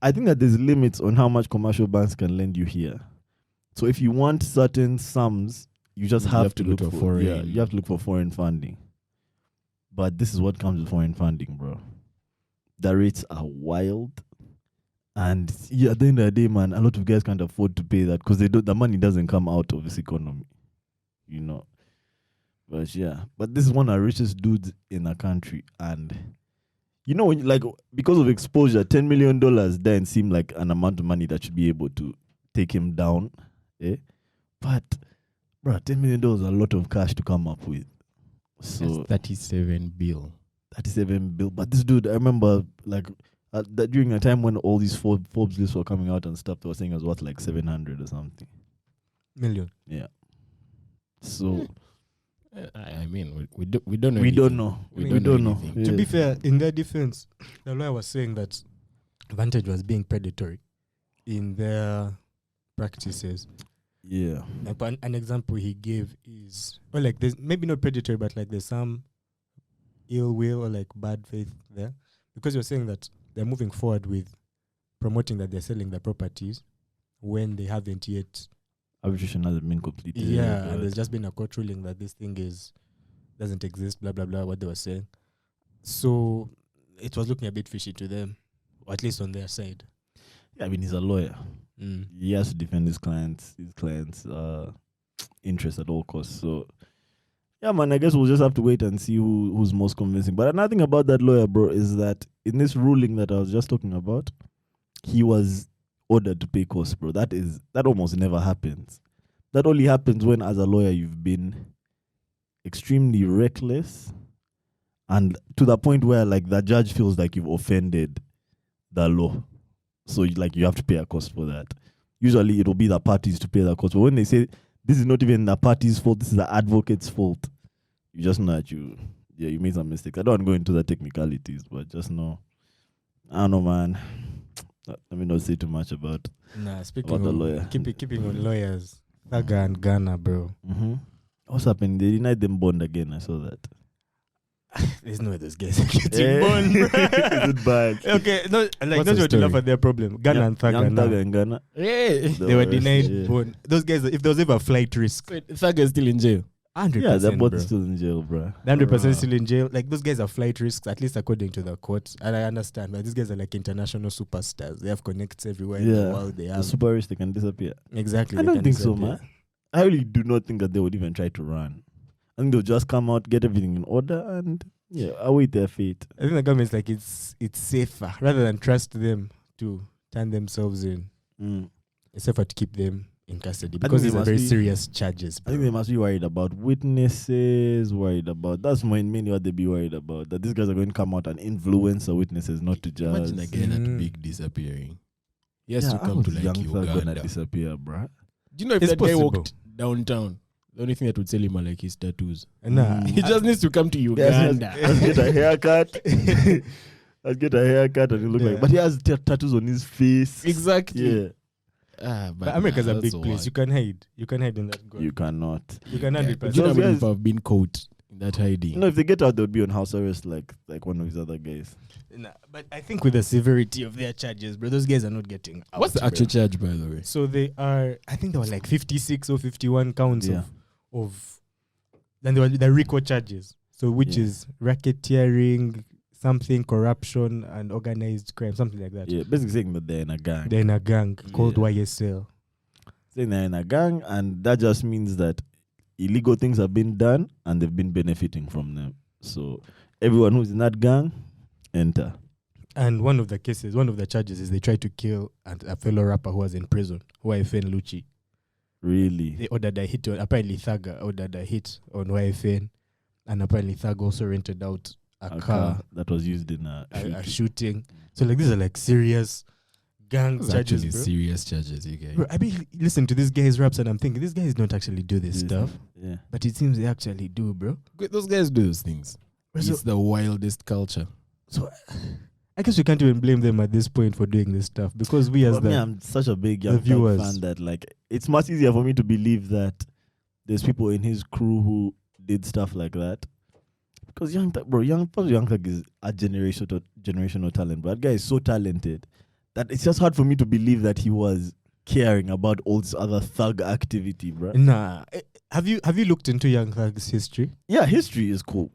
I think that there's limits on how much commercial banks can lend you here. So if you want certain sums, you just have to look for foreign. Yeah, you have to look for foreign funding. But this is what comes with foreign funding, bro. The rates are wild, and at the end of the day, man, a lot of guys can't afford to pay that because the money doesn't come out of this economy, you know. But yeah, but this is one of the richest dudes in the country, and you know, when because of exposure, $10 million doesn't seem like an amount of money that should be able to take him down, But bro, $10 million is a lot of cash to come up with. So that's 37 bill. 37 bill. But this dude, I remember that during a time when all these Forbes lists were coming out and stuff, they were saying it was worth like 700 or something million. Yeah. So I mean, we don't know. We anything. don't know. We don't know. anything. To be fair, in their defense, the lawyer was saying that Vantage was being predatory in their practices. Yeah. Like an example he gave is, or like there's maybe not predatory, but like there's some ill will or like bad faith there, because you're saying that they're moving forward with promoting that they're selling their properties when they haven't yet. Arbitration hasn't been completed. Yeah, and there's just been a court ruling that this thing doesn't exist, blah blah blah, what they were saying. So it was looking a bit fishy to them, or at least on their side. Yeah, I mean, he's a lawyer. He has to defend his clients' interests at all costs. So yeah, man, I guess we'll just have to wait and see who's most convincing. But another thing about that lawyer, bro, is that in this ruling that I was just talking about, he was ordered to pay costs, bro. That almost never happens. That only happens when, as a lawyer, you've been extremely reckless, and to the point where like the judge feels like you've offended the law. So you have to pay a cost for that. Usually it'll be the parties to pay the cost. But when they say this is not even the party's fault, this is the advocate's fault, you just know that you made some mistakes. I don't want to go into the technicalities, but just know. I don't know, man. Let me not say too much about speaking the of lawyer. Keeping on lawyers, Saga and Ghana, bro. What's happening? They denied them bond again. I saw that. There's no way those guys are getting born. Is it bad? Okay, no, like What's not the what to laugh story? at their problem. Ghana and Thugger Young now. Thugger in Ghana. Yeah. They were denied Yeah. born. Those guys, if there was ever a flight risk, Wait, Thugger is still in jail. 100%. Yeah, they're both bro. still in jail, bro. 100% still in jail. Like those guys are flight risks, at least according to the court. And I understand, but these guys are like international superstars. They have connects everywhere in the Yeah. world. They The have super rich, they can disappear. exactly. I they don't can think so, disappear. man. I really do not think that they would even try to run. I think they'll just come out, get everything in order, and await their fate. I think the government's like it's safer rather than trust them to turn themselves in. It's safer to keep them in custody because think these they are very must be- serious charges. I think they must be worried about witnesses, that's mainly what they be worried about. That these guys are going to come out and influence the witnesses, not to judge. Imagine again that Mm. big disappearing. He has to how come to is like Young Thug gonna Uganda. disappear, bruh? Do you know if It's that guy possible. walked downtown, the only thing that would sell him are like his tattoos. Nah, He just needs to come to Yes, Uganda. let's get a haircut. Let's get a haircut and he look Yeah. like. But he has tattoos on his face. Exactly. Yeah, But America's a that's big so place. wild. You can hide. You can hide in that. you cannot. You can Yeah, 100%. but you know how Those many guys- people have been caught in that hiding? No, if they get out, they'll be on house arrest like one of his other guys. Nah, but I think with the severity of their charges, bro, those guys are not getting out. What's the bro. actual charge, by the way? So they are, I think there were like 56 or 51 counts Yeah. of then there were the RICO charges. So which Yeah. is racketeering, something, corruption, and organized crime, something like that. Yeah, basically saying that they're in a gang. They're in a gang called Yeah. YSL. Saying they're in a gang, and that just means that illegal things have been done and they've been benefiting from them. So everyone who's in that gang, enter. And one of the charges is they tried to kill a fellow rapper who was in prison, YFN Lucci. Really? They ordered a hit on, apparently Thugger ordered a hit on YFN, and apparently Thug also rented out a car, that was used in a a shooting. shooting. So like these are like serious gang Those are charges, actually bro. serious charges, you guys. Bro, I mean, listen to this guy's raps and I'm thinking, these guys don't actually do this stuff. Yeah. But it seems they actually do, bro. Those guys do those things. So, It's the wildest culture. so I guess we can't even blame them at this point for doing this stuff because we as For me, the I'm such a big Young Thug viewers. fan that like it's much easier for me to believe that there's people in his crew who did stuff like that. Because Young Thug is a generational talent. But that guy is so talented that it's just hard for me to believe that he was caring about all this other thug activity, bro. Nah. Have you looked into Young Thug's history? Yeah, history is cool,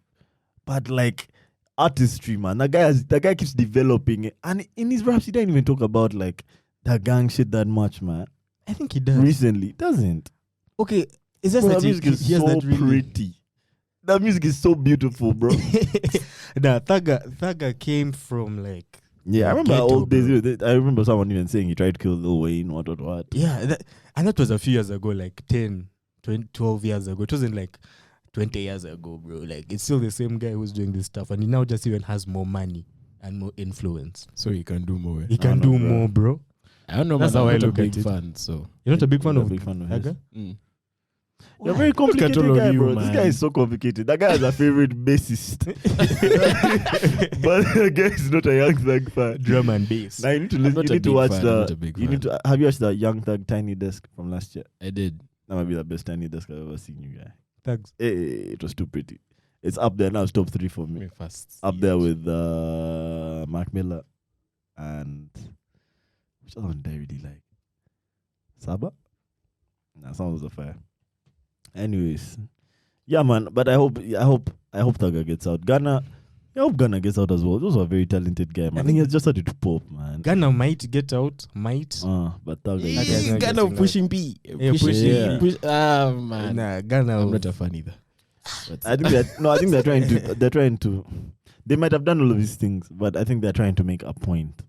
but like artistry, man, that guy keeps developing it, and in his raps he didn't even talk about like that gang shit that much, man. I think he does. Recently, he doesn't. Okay, is that Bro, that that music is he has so that really pretty. That music is so beautiful, bro. Nah, Thugger came from like Yeah, I remember Ghetto, old days. bro. I remember someone even saying he tried to kill Lil Wayne, what. yeah, and that was a few years ago, like 10, 20, 12 years ago. It wasn't like 20 years ago, bro. Like it's still the same guy who's doing this stuff, and he now just even has more money and more influence. So he can do more. He can know, do bro. more, bro. I don't know, That's man. how I'm I not look a at big it. fan, so. You're not a big fan You're of a big fan of his. Thugger? You're a very complicated all of guy, you, bro. This man. guy is so complicated. That guy has a favorite bassist, but the guy is not a Young Thug fan. Drum and bass. Now you need to I'm listen. not You a need to big watch fan, I'm not a big You need fan. to have you watched the Young Thug Tiny Desk from last year? I did. That might be the best Tiny Desk I've ever seen, you guy. Thugs. It was too pretty. It's up there now. It's top 3 for me. Fast. Up there with Mark Miller and which other one did I really like? Saba? Nah, some was a fire. Anyways, yeah, man. But I hope Thugger gets out. I hope Ghana gets out as well. Those are very talented guy, man. I think he's just started to pop, man. Ghana might get out, might. But Thugger. That guy's is- not Kind getting of pushing P. pushing Yeah. Push, man. Nah, Ghana. I'm not a fan either. But I think they're trying to. They're trying to. They might have done all of these things, but I think they're trying to make a point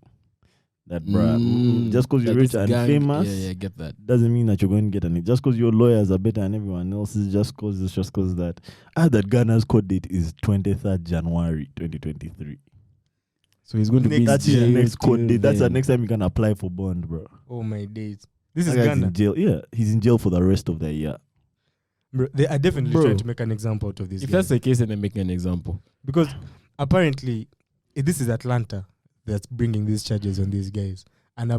that, bruh, just because you're like rich this and gang- famous, Yeah, I get that. doesn't mean that you're going to get any. Just because your lawyers are better than everyone else is just cause that. I heard that Ghana's court date is 23rd January 2023. So he's going to be That's his jail next court till date. That's the then. next time you can apply for bond, bro. Oh my days. This is That guy's Ghana. in jail. Yeah, he's in jail for the rest of the year. Bro, they are definitely Bro. trying to make an example out of this If guy. that's the case, then they're making an example. Because apparently, this is Atlanta that's bringing these charges on these guys. And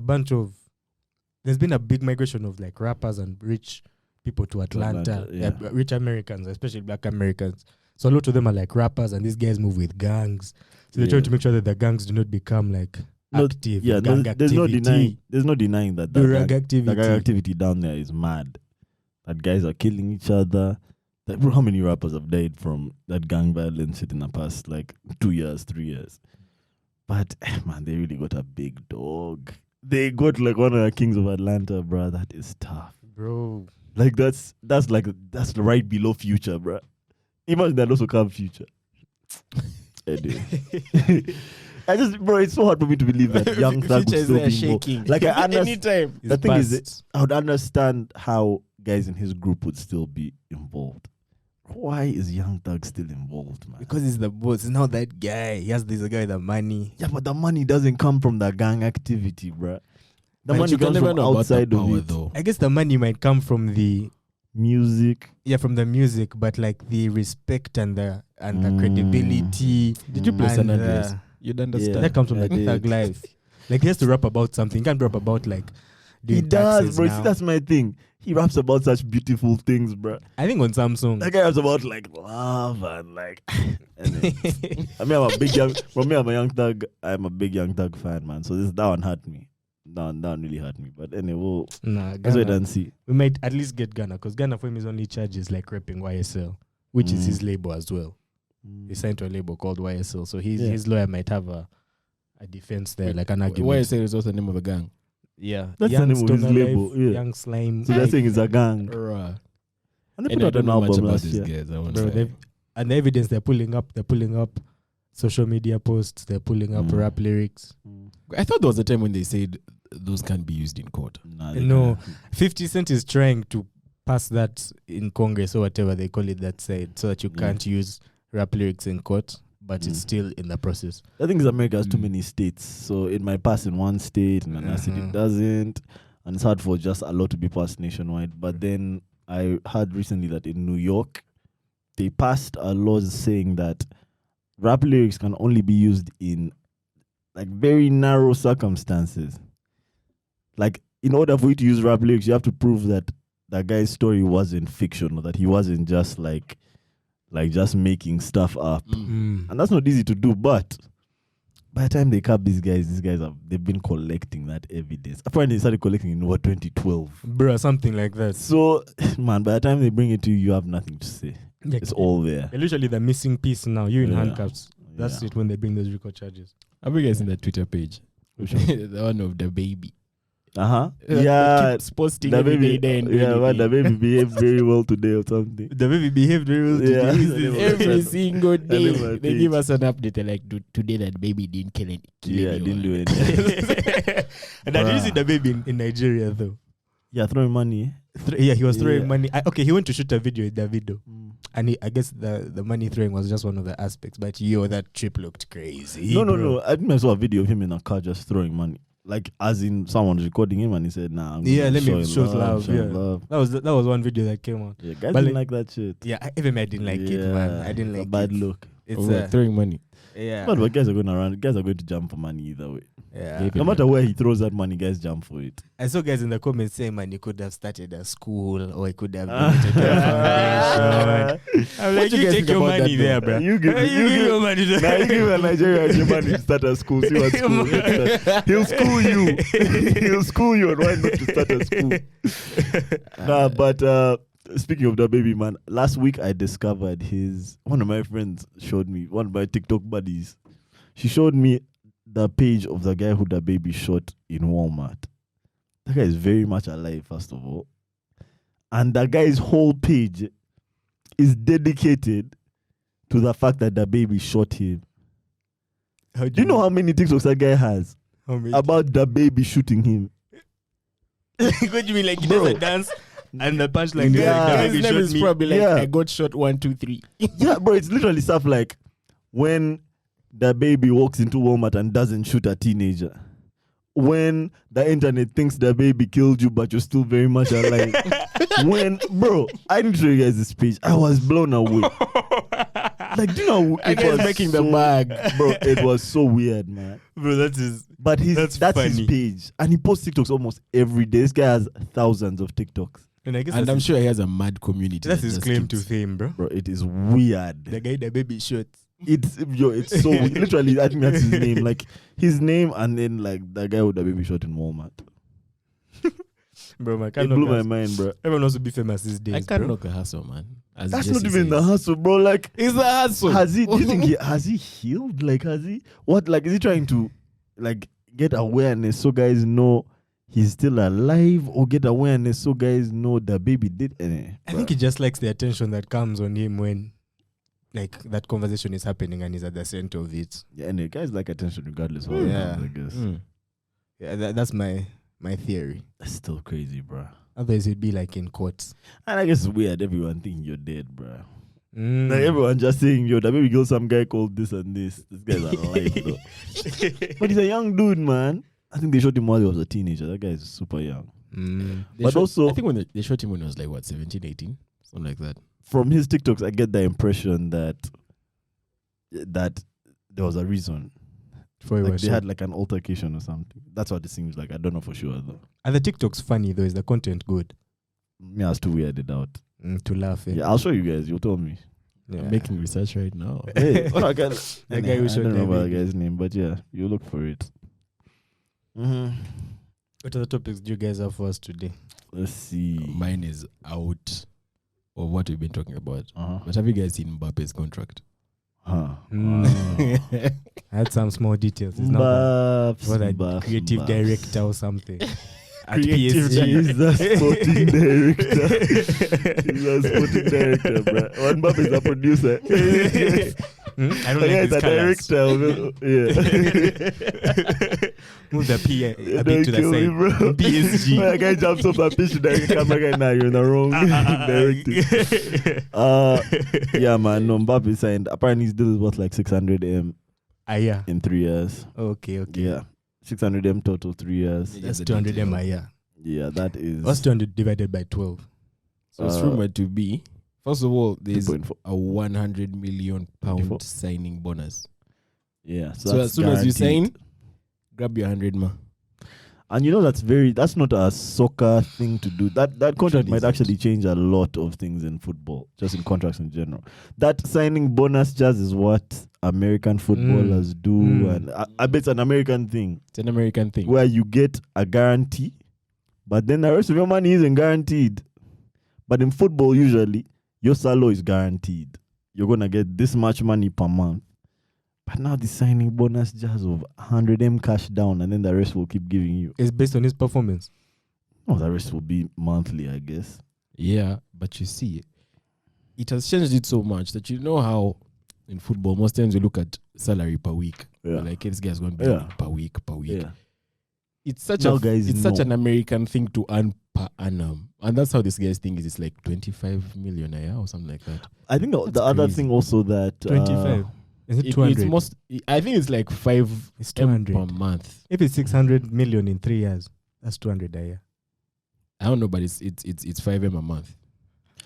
there's been a big migration of like rappers and rich people to Atlanta. Atlanta, yeah. Rich Americans, especially black Americans. So a lot of them are like rappers, and these guys move with gangs. So they're trying to make sure that the gangs do not become like active. Yeah, gang there's no denying. There's no denying that Drug the activity. gang activity down there is mad. That guys are killing each other. Like, bro, how many rappers have died from that gang violence shit in the past, like 2 years, 3 years? But man, they really got a big dog. They got like one of the kings of Atlanta, bro. That is tough, Bro. like that's right below Future, bro. Imagine that also come Future. Anyway. Bro, it's so hard for me to believe that Young Thug would still be involved. Like, I understand. Anytime. The thing is, I would understand how guys in his group would still be involved. Why is Young Thug still involved, man? Because he's the boss. He's not that guy. He has this guy with the money. Yeah, but the money doesn't come from the gang activity, bro. The But money you can comes never from know about outside the of power, it. though. I guess the money might come from the Music. from the music, but like the respect and the credibility. Did you play San and, Andreas? You'd understand. that comes from I like did. Thug Life. Like he has to rap about something. He can't rap about like He doing does, taxes bro. now. See, that's my thing. He raps about such beautiful things, bro. I think on Samsung. That guy raps about like love and like. Anyway. I'm a big Young. For me, I'm a Young Thug. I'm a big Young Thug fan, man. So that one hurt me. That one really hurt me. But anyway, Nah, let's wait Ghana. and see. We might at least get Ghana, because Ghana for him is only charges like rapping YSL, which is his label as well. He signed to a label called YSL, so his lawyer might have a defense there, like an argument. Why I say it's also the name of a gang. Yeah, That's the Young name of his Stoner label, Life, yeah. Young Slime. So they're saying it's a gang. Right. And they And put I out don't an know much album about last these year. guys. I won't Bro, say. and the evidence they're pulling up social media posts, they're pulling up rap lyrics. I thought there was a time when they said those can't be used in court. Nah, they No, can't. 50 Cent is trying to pass that in Congress or whatever they call it that side, so that you can't use rap lyrics in court, but it's still in the process. I think America has too many states. So it might pass in one state and another state it doesn't. And it's hard for just a law to be passed nationwide. But then I heard recently that in New York, they passed a law saying that rap lyrics can only be used in like very narrow circumstances. Like, in order for you to use rap lyrics, you have to prove that that guy's story wasn't fiction, or that he wasn't just like just making stuff up. And that's not easy to do, but by the time they cap these guys they've been collecting that evidence. Apparently they started collecting in 2012. Bro, something like that. So man, by the time they bring it to you, you have nothing to say. Like, It's all there. they're literally the missing piece now. You in Yeah. handcuffs. That's Yeah. it when they bring those record charges. Have you guys seen that Twitter page? Which one? The one of the baby. Uh-huh. That Yeah. keeps posting The every baby, day. Then the baby behaved very well today or something. The baby behaved very well Yeah. today. Every single day, my they give us an update. They're like, today that baby didn't kill it. Yeah, didn't do anything. And I didn't see the baby in Nigeria though. Yeah, throwing money. Yeah, he was throwing Yeah. money. He went to shoot a video with Davido. And I guess the money throwing was just one of the aspects. But that trip looked crazy. No. I think I saw a video of him in a car just throwing money. Like, as in someone recording him and he said, nah, I'm gonna Yeah, let me show show love. show Yeah. love. That was one video that came out. Yeah, guys But didn't like- like that shit. Yeah, even I didn't like it, man. I didn't a like bad it. look. It's throwing money. yeah. But guys are going around. Guys are going to jump for money either way. Yeah. No matter where he throws that money, guys jump for it. I saw guys in the comments saying, man, you could have started a school or you could have donated to a foundation. I'm like, do you you guys take think your about money that, there, though? bro. You give your money there. Now you give a Nigerian your money to start a school. See what school. He'll school you. He'll school you on why not to start a school. Nah, but speaking of the baby, man, last week I discovered one of my friends showed me, one of my TikTok buddies. She showed me the page of the guy who the baby shot in Walmart. That guy is very much alive, first of all. And the guy's whole page is dedicated to the fact that the baby shot him. Do you know how many TikToks that guy has how many? about the baby shooting him? What do you mean? Like he Bro. does a dance and the punchline is Yeah. like, the His baby name shot is me. probably like, Yeah. I got shot 1, 2, 3. Yeah, bro, it's literally stuff like when the baby walks into Walmart and doesn't shoot a teenager. When the internet thinks the baby killed you, but you're still very much alive. Bro, I didn't show you guys this page. I was blown away. Like, do you know I guess making the bag. Bro, it was so weird, man. Bro, that is But That's that's his funny. page. And he posts TikToks almost every day. This guy has thousands of TikToks. And I guess And that's I'm his, sure he has a mad community. that's that his just claim to keeps- fame, bro. Bro, it is weird. The guy, the baby short. It's so weird. Literally, I think that's his name. Like his name, and then like the guy with the baby shot in Walmart. Bro, man, It can't blew knock my us. mind, bro. Everyone wants to be famous these days. I can't bro. knock a hustle, man. As That's Jesse not even the says. hustle, bro. Like, It's the hustle. has he? Do you think has he healed? Like, has he? What? Like, is he trying to like get awareness so guys know he's still alive, or get awareness so guys know the baby did? I think he just likes the attention that comes on him when like that conversation is happening and he's at the center of it. Yeah, and guys like attention regardless. Of how Yeah. it comes, I guess. Mm. Yeah, that's my theory. That's still crazy, bro. Otherwise, it'd be like in courts. And I guess it's weird. Everyone thinking you're dead, bro. Mm. Like everyone just saying, yo, the baby girl, some guy called this and this. This guy's alive, though. But he's a young dude, man. I think they shot him while he was a teenager. That guy is super young. They But shot- also- I think when they shot him when he was like, what, 17, 18? Something like that. From his TikToks, I get the impression that there was a reason. For Like they had like an altercation or something. That's what it seems like. I don't know for sure, though. Are the TikToks funny though? Is the content good? Me, I was too weirded out. To laugh. Yeah, I'll show you guys. You'll tell me. Yeah. I'm making research right now. Hey, I guy who I showed don't the remember the baby. guy's name, but yeah, you look for it. Mm-hmm. What other topics do you guys have for us today? Let's see. Mine is out of what we've been talking about. Uh-huh. But have you guys seen Mbappe's contract? Huh. I had some small details. It's not Mbaps, what a Mbaps, creative Mbaps. director or something. At Creative PSG. He's the sporting director. He's a sporting director, bro. One Mbappe is a producer. I don't The guy like is this a director. Yeah. Move the P a Don't bit to the kill me, side. bro. PSG. When a guy jumps off a pitch, the camera guy, now you're in the wrong directing. Yeah, man. No, Mbappe signed. Apparently, his deal is worth like 600M Yeah. in 3 years. Okay. Yeah. 600M total, 3 years. That's 200 M a year. Yeah, that is. What's 200 divided by 12? So it's rumored to be, first of all, there's 2.4. a 100 million pound 24. signing bonus. Yeah. So that's as soon as you guaranteed. sign, grab your 100 ma. And you know that's not a soccer thing to do. That contract really might isn't. actually change a lot of things in football, just in contracts in general. That signing bonus just is what American footballers do, and I bet it's an American thing It's an American thing. where you get a guarantee, but then the rest of your money isn't guaranteed. But in football, usually your salary is guaranteed. You're gonna get this much money per month. But now the signing bonus just of 100M cash down, and then the rest will keep giving you. It's based on his performance. Oh, the rest will be monthly, I guess. Yeah, but you see, it has changed it so much that you know how in football, most times you look at salary per week. Yeah. Like this guy's going to be Yeah. per week. Yeah. It's such Now guys it's such know. an American thing to earn per annum. And that's how this guy's thing is. It's like 25 million a year or something like that. I think the That's other crazy. thing also that 25. Is it It's 200? I think it's like 5 It's M 200. per month. If it's 600 million in 3 years, that's 200 a year. I don't know, but it's 5M a month.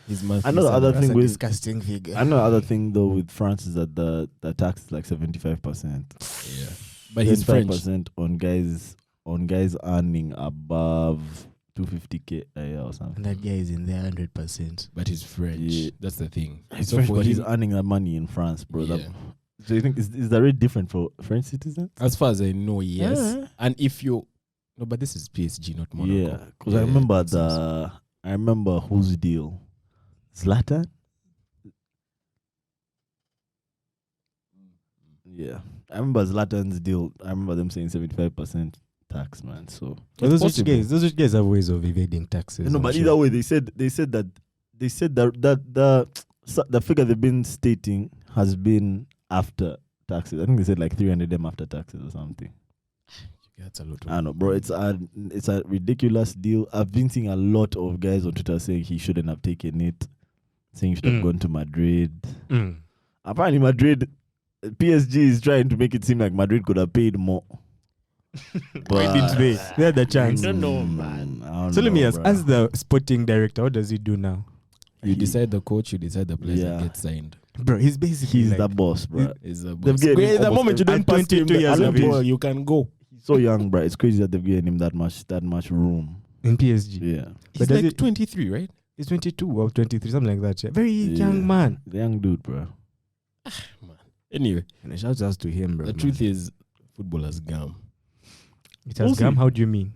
His monthly I know the other salary. thing with disgusting figure. I know the other thing though with France is that the tax is like 75%. Yeah. But he's French. 75% on guys earning above 250K a year or something. And that guy is in there 100%. But he's French. Yeah. That's the thing. He's So French, for but he's him- earning that money in France, bro. Yeah. So you think is the rate different for French citizens? As far as I know, yes. Yeah. And if you no, but this is PSG, not Monaco. Yeah, because I remember whose deal? Zlatan? Yeah. I remember Zlatan's deal. I remember them saying 75% tax, man. So But those possible. rich guys have ways of evading taxes. no, I'm but sure. either way, they said that the figure they've been stating has been after taxes. I think they said like 300M after taxes or something. That's a lot. I don't know, bro. It's a ridiculous deal. I've been seeing a lot of guys on Twitter saying he shouldn't have taken it, saying he should have gone to Madrid. Apparently, PSG is trying to make it seem like Madrid could have paid more. Why didn't they? They had the chance. I don't know, man. So let me ask, as the sporting director, what does he do now? You decide the coach, you decide the players that Yeah. get signed. Bro, he's basically He's like, the boss, bro. Is a They've boss. given him The almost moment you don't and trust him, 22 years the of age. ball, you can go. He's so young, bro. It's crazy that they've given him that much room. in PSG. Yeah. He's does like it- 23, right? He's 22 or 23, something like that. Yeah. Very Yeah. young man. The young dude, bro. Anyway, And a shout out to him, bro. the truth is, football has gum. it has Also- gum. How do you mean?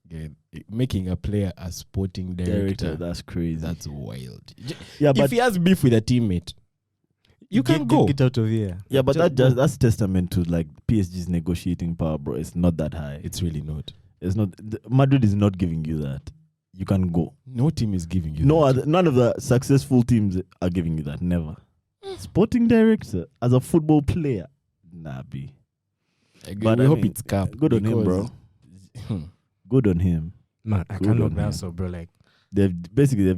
Yeah, making a player a sporting director, That's crazy. that's wild. yeah, If but he has beef with a teammate, you can go. Get out of here. yeah, but just that's testament to like PSG's negotiating power, bro. It's not that high. It's really not. It's not. Madrid is not giving you that. You can go. No team is giving you No that. other, none of the successful teams are giving you that. Never. Sporting director as a football player, nah, B. But I I hope mean, it's cap. good on him, bro. because- Good on him. Man, I Good can't on look that him. so, bro. Like, They've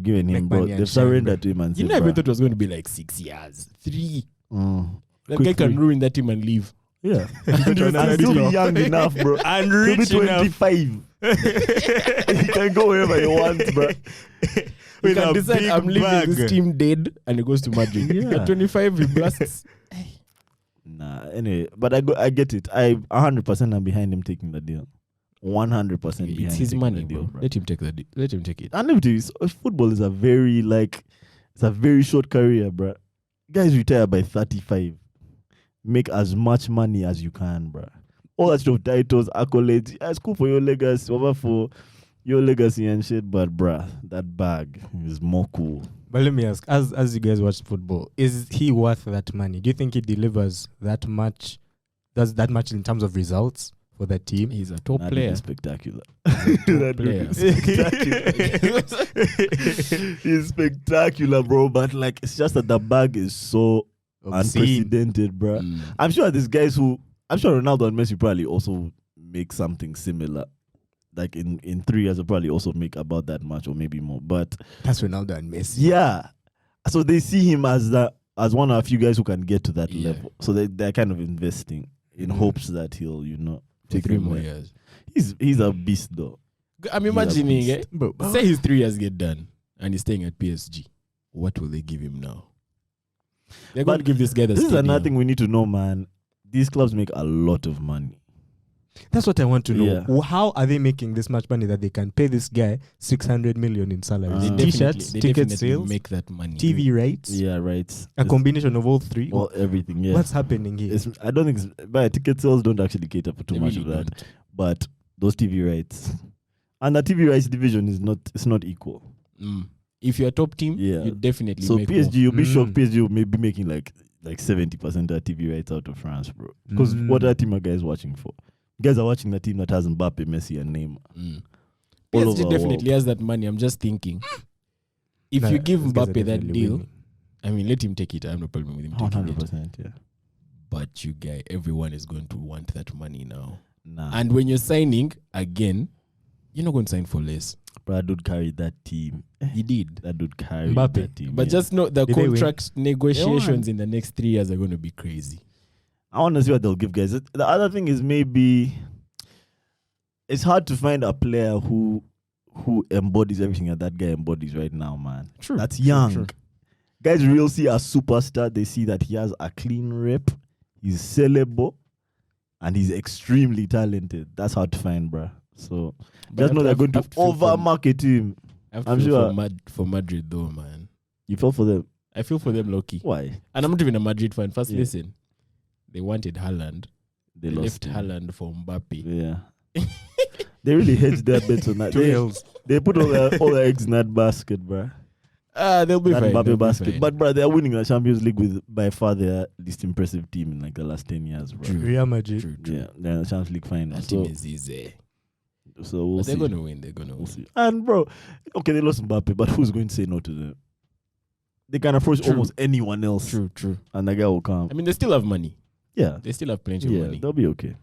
given him, Make bro. money and They've shine, surrendered bro. to him and You said, never "Bruh, thought it was going to be like 6 years, 3. That Quick guy can three." ruin that team and leave. Yeah, And and still still be be young enough, bro. and He'll be rich enough. 25. He can go wherever he wants, bro. He With can a decide, big I'm leaving bag. this team dead, and he goes to Madrid. Yeah. At 25, he blasts. Nah, anyway, but I get it. I 100% am behind him taking the deal. 100% behind It's his taking money, the deal, bro. Let him take the deal. Let him take it. And if it is, football is a very it's a very short career, bro. Guys retire by 35. Make as much money as you can, bro. All that stuff, titles, accolades. Yeah, it's cool for your legacy, over for your legacy and shit, but bruh, that bag is more cool. But let me ask, as you guys watch football, is he worth that money? Do you think he delivers that much? Does that much in terms of results for the team? He's a top That player. is spectacular. Top That player. dude is spectacular. He's spectacular, bro. But like, it's just that the bag is so Obscene. unprecedented, bro. Mm. I'm sure there's guys I'm sure Ronaldo and Messi probably also make something similar. Like in 3 years, they'll probably also make about that much or maybe more. But That's Ronaldo and Messi. yeah, so they see him as one of a few guys who can get to that Yeah. level. So they're kind of investing in hopes that he'll, For take 3 them more there. years. He's a beast though. I'm He's a imagining, beast. eh? Say his 3 years get done and he's staying at PSG. What will they give him now? They're going to give this guy the This is stadium. another thing we need to know, man. These clubs make a lot of money. That's what I want to know. Yeah. How are they making this much money that they can pay this guy 600 million in salaries? They T-shirts, they ticket definitely sales, make that money. TV rates, Yeah, right. a combination of all three. Well, everything. Yeah. What's happening here? I don't think but ticket sales don't actually cater for too They much really of that. don't. But those TV rights and the TV rights division is not equal. Mm. If you're a top team, Yeah. you definitely So make PSG, you'll be Mm. shocked. PSG will maybe making like 70% of TV rights out of France, bro. Because Mm. what are team are guys watching for? Guys are watching the team that has Mbappe, Messi, and Neymar. more. Mm. All over PSG the definitely world. has that money. I'm just thinking, if Nah, you give these guys are Mbappe that definitely deal, winning. I mean, let him take it. I have no problem with him taking it. 100%, yeah. But you guy, everyone is going to want that money now. Nah. And when you're signing again, you're not going to sign for less. Bro, that dude carried that team. He did. That dude carried Mbappe. that team. But yeah. just know the Did they win? contract negotiations in the next 3 years are going to be crazy. I want to see what they'll give guys. The other thing is maybe it's hard to find a player who embodies everything that guy embodies right now, man. True. That's young. True. Guys real see a superstar. They see that he has a clean rep. He's sellable. And he's extremely talented. That's hard to find, bruh. So But just know they're going to feel for- over-market him. I have to I'm feel sure- for Madrid though, man. You fell for them. I feel for them low-key. Why? And I'm not even a Madrid fan. First, Yeah. listen. They wanted Haaland. They They left him. Haaland for Mbappe. Yeah. They really hedged their bets on that. 2 L's. They put all their eggs in that basket, bruh. They'll be That fine. Mbappe they'll be basket. fine. But bruh, they're winning the Champions League with by far their least impressive team in like the last 10 years, bro. True. Real Madrid. True, true. Yeah, they're in the Champions League final. That So, team is easy. so we'll But see. they're going to win. They're going to We'll win. see. And bro, okay, they lost Mbappe, but who's going to say no to them? They can approach True. almost anyone else, True, true. and the guy will come. I mean, they still have money. Yeah, They still have plenty of yeah, money. they'll be okay.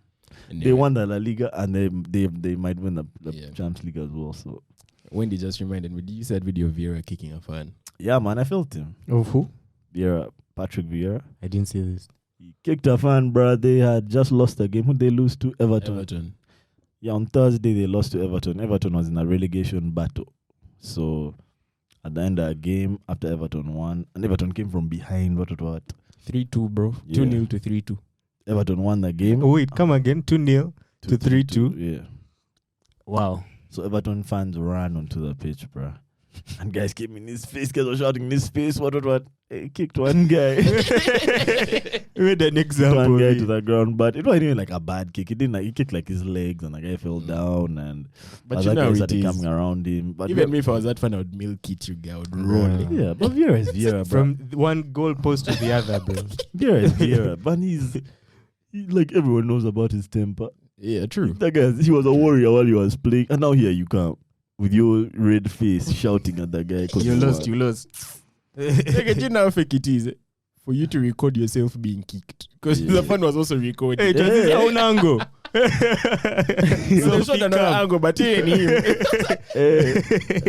And They won the La Liga, and they might win the Yeah. Champions League as well. So Wendy just reminded me. Did you see that video of Vieira kicking a fan? yeah, man, I felt him. Of who? Vieira, Patrick Vieira, I didn't see this. he kicked a fan, bro. They had just lost a game. Who they lose to? Everton. Yeah, on Thursday they lost to Everton. Everton was in a relegation battle. So at the end of the game, after Everton won, and Everton came from behind, what? 3-2, bro. Yeah. 2-0 to 3-2. Everton won the game. Oh, wait, come again. 2-0 to 3-2. Yeah. Wow. So Everton fans ran onto the pitch, bruh. And guys came in his face, guys were shouting in his face, what. He kicked one guy. We made an example. One guy to the ground, but it wasn't even like a bad kick. He didn't like, he kicked like his legs and the guy fell down and But other you know guys how it started is. coming around him. But Even me, if I was that fan, I would milk it, you guy. I would roll it. yeah, but Vieira is Vieira, bro. From one goal post to the other, bro. Vieira is Vieira, but like everyone knows about his temper. Yeah, true. That guy, he was a warrior while he was playing, and now here you come with your red face shouting at that guy. You lost. Like, do you know how fake it is for you to record yourself being kicked? Because the fan was also recording. Hey, just his own angle. So they shot another angle, but he ain't him.